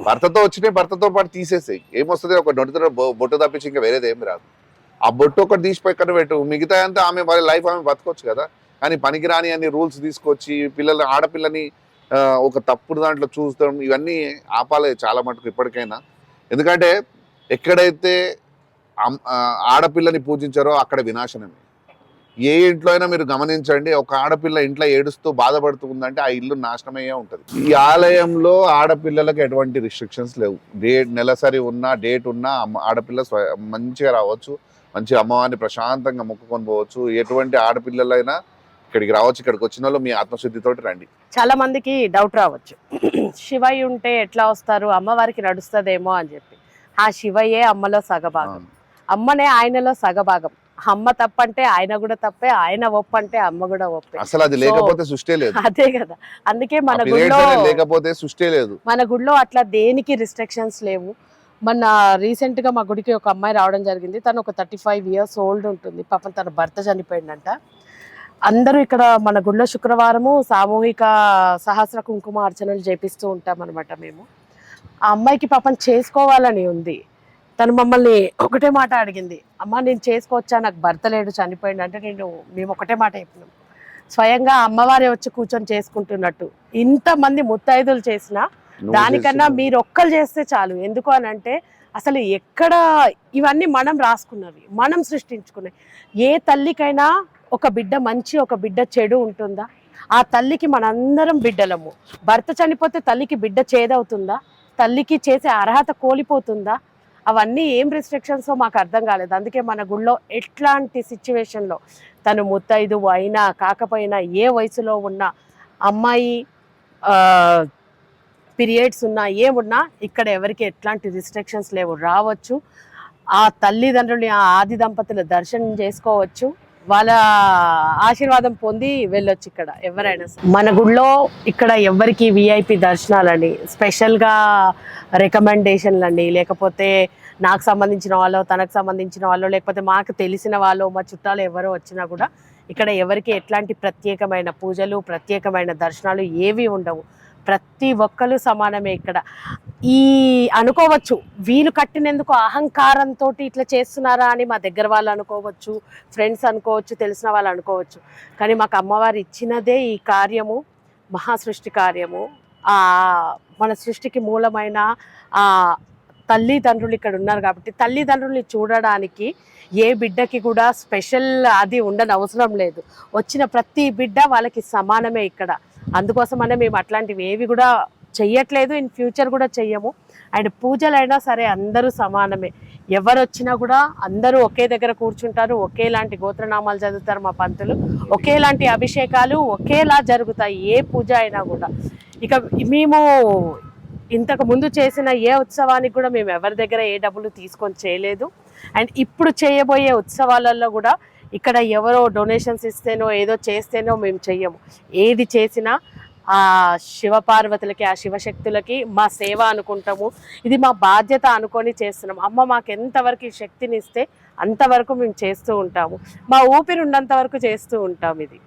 భర్తతో వచ్చినాయి భర్తతో పాటు తీసేసాయి, ఏమొస్తుంది? ఒక నొడితో బొట్టు తప్పించి ఇంకా వేరేది ఏమి రాదు. ఆ బొట్టు ఒకటి తీసి పక్కన పెట్టు, మిగతా అంతా ఆమె వాళ్ళ లైఫ్ ఆమె బతకొచ్చు కదా. కానీ పనికిరాని అన్ని రూల్స్ తీసుకొచ్చి ఆడపిల్లని ఒక తప్పుడు దాంట్లో చూస్తాం, ఇవన్నీ ఆపాలి చాలా మటుకు ఇప్పటికైనా. ఎందుకంటే ఎక్కడైతే ఆడపిల్లని పూజించారో అక్కడ వినాశనమే. ఏ ఇంట్లో అయినా మీరు గమనించండి, ఒక ఆడపిల్ల ఇంట్లో ఏడుస్తూ బాధపడుతుందంటే ఆ ఇల్లు నాశనమయ్యే ఉంటుంది. ఈ ఆలయంలో ఆడపిల్లలకు ఎటువంటి రిస్ట్రిక్షన్స్ లేవు. నెలసరి ఉన్నా, డేట్ ఉన్నా ఆడపిల్ల మంచిగా రావచ్చు, మంచి అమ్మవారిని ప్రశాంతంగా మొక్కుకొని పోవచ్చు. ఎటువంటి ఆడపిల్లలైనా ఇక్కడికి రావచ్చు. ఇక్కడికి వచ్చిన వాళ్ళు మీ ఆత్మశుద్ధితోటి రండి. చాలా మందికి డౌట్ రావచ్చు, శివయ్య ఉంటే ఎట్లా వస్తారు, అమ్మవారికి నడుస్తుందేమో అని చెప్పి. ఆ శివయ్యే అమ్మలో సగభాగం, అమ్మనే ఆయనలో సగభాగం. అమ్మ తప్పంటే ఆయన కూడా తప్పే, ఆయన ఒప్పు అంటే అమ్మ కూడా ఒప్పే. అసలు అది లేకపోతే సృష్టి లేదు. అదే కదా, అందుకే మన గుడిలో లేకపోతే సృష్టి లేదు. మన గుడిలో అట్లా దేనికి రిస్ట్రిక్షన్స్ లేవు. మొన్న రీసెంట్ గా మా గుడికి ఒక అమ్మాయి రావడం జరిగింది. తను ఒక 35 years ఓల్డ్ ఉంటుంది. పాపం తన భర్త చనిపోయిందంట. అందరూ ఇక్కడ మన గుడిలో శుక్రవారము సామూహిక సహస్ర కుంకుమ అర్చనలు చేపిస్తూ ఉంటాం అనమాట మేము. ఆ అమ్మాయికి పాపం చేసుకోవాలని ఉంది. తను మమ్మల్ని ఒకటే మాట అడిగింది, అమ్మ నేను చేసుకోవచ్చా, నాకు భర్త లేడు చనిపోయింది అంటే. మేము ఒకటే మాట చెప్పినాం, స్వయంగా అమ్మవారే వచ్చి కూర్చొని చేసుకుంటున్నట్టు. ఇంతమంది ముత్తైదులు చేసినా దానికన్నా మీరు ఒక్కరు చేస్తే చాలు. ఎందుకు అని అంటే, అసలు ఎక్కడ ఇవన్నీ మనం రాసుకున్నవి, మనం సృష్టించుకున్నవి. ఏ తల్లికైనా ఒక బిడ్డ మంచి, ఒక బిడ్డ చెడు ఉంటుందా? ఆ తల్లికి మనందరం బిడ్డలము. భర్త చనిపోతే తల్లికి బిడ్డ చేదవుతుందా? తల్లికి చేసే అర్హత కోల్పోతుందా? అవన్నీ ఏం రిస్ట్రిక్షన్స్ మాకు అర్థం కాలేదు. అందుకే మన గుళ్ళో ఎట్లాంటి సిచ్యువేషన్లో తను ముత్తైదు అయినా కాకపోయినా, ఏ వయసులో ఉన్న అమ్మాయి పీరియడ్స్ ఉన్నా ఏమున్నా ఇక్కడ ఎవరికి ఎట్లాంటి రిస్ట్రిక్షన్స్ లేవు, రావచ్చు. ఆ తల్లిదండ్రులు ఆ ఆది దంపతుల దర్శనం చేసుకోవచ్చు, వాళ్ళ ఆశీర్వాదం పొంది వెళ్ళొచ్చు ఇక్కడ ఎవరైనా సరే. మన గుడిలో ఇక్కడ ఎవరికి విఐపి దర్శనాలండి, స్పెషల్గా రికమెండేషన్లు అండి, లేకపోతే నాకు సంబంధించిన వాళ్ళు, తనకు సంబంధించిన వాళ్ళు, లేకపోతే మాకు తెలిసిన వాళ్ళు, మా చుట్టాలు ఎవరో వచ్చినా కూడా ఇక్కడ ఎవరికి ఎట్లాంటి ప్రత్యేకమైన పూజలు, ప్రత్యేకమైన దర్శనాలు ఏవి ఉండవు. ప్రతి ఒక్కరు సమానమే ఇక్కడ. ఈ అనుకోవచ్చు వీళ్ళు కట్టినందుకు అహంకారంతో ఇట్లా చేస్తున్నారా అని మా దగ్గర వాళ్ళు అనుకోవచ్చు, ఫ్రెండ్స్ అనుకోవచ్చు, తెలిసిన వాళ్ళు అనుకోవచ్చు. కానీ మాకు అమ్మవారు ఇచ్చినదే ఈ కార్యము, మహాసృష్టి కార్యము. మన సృష్టికి మూలమైన ఆ తల్లిదండ్రులు ఇక్కడ ఉన్నారు కాబట్టి తల్లిదండ్రుల్ని చూడడానికి ఏ బిడ్డకి కూడా స్పెషల్ అది ఉండని అవసరం లేదు. వచ్చిన ప్రతి బిడ్డ వాళ్ళకి సమానమే ఇక్కడ. అందుకోసమనే మేము అట్లాంటివి ఏవి కూడా చెయ్యట్లేదు, ఇన్ ఫ్యూచర్ కూడా చెయ్యము. అండ్ పూజలైనా సరే అందరూ సమానమే, ఎవరు వచ్చినా కూడా అందరూ ఒకే దగ్గర కూర్చుంటారు, ఒకేలాంటి గోత్రనామాలు చదువుతారు మా పంతులు, ఒకేలాంటి అభిషేకాలు ఒకేలా జరుగుతాయి ఏ పూజ అయినా కూడా. ఇక మేము ఇంతకు ముందు చేసిన ఏ ఉత్సవానికి కూడా మేము ఎవరి దగ్గర ఏ డబ్బులు తీసుకొని చేయలేదు. అండ్ ఇప్పుడు చేయబోయే ఉత్సవాలలో కూడా ఇక్కడ ఎవరో డొనేషన్స్ ఇస్తేనో ఏదో చేస్తేనో మేము చెయ్యము. ఏది చేసినా ఆ శివపార్వతులకి, ఆ శివశక్తులకి మా సేవ అనుకుంటాము, ఇది మా బాధ్యత అనుకొని చేస్తున్నాం. అమ్మ మాకు ఎంతవరకు శక్తిని ఇస్తే అంతవరకు మేము చేస్తూ ఉంటాము, మా ఊపిరి ఉన్నంత వరకు చేస్తూ ఉంటాం ఇది.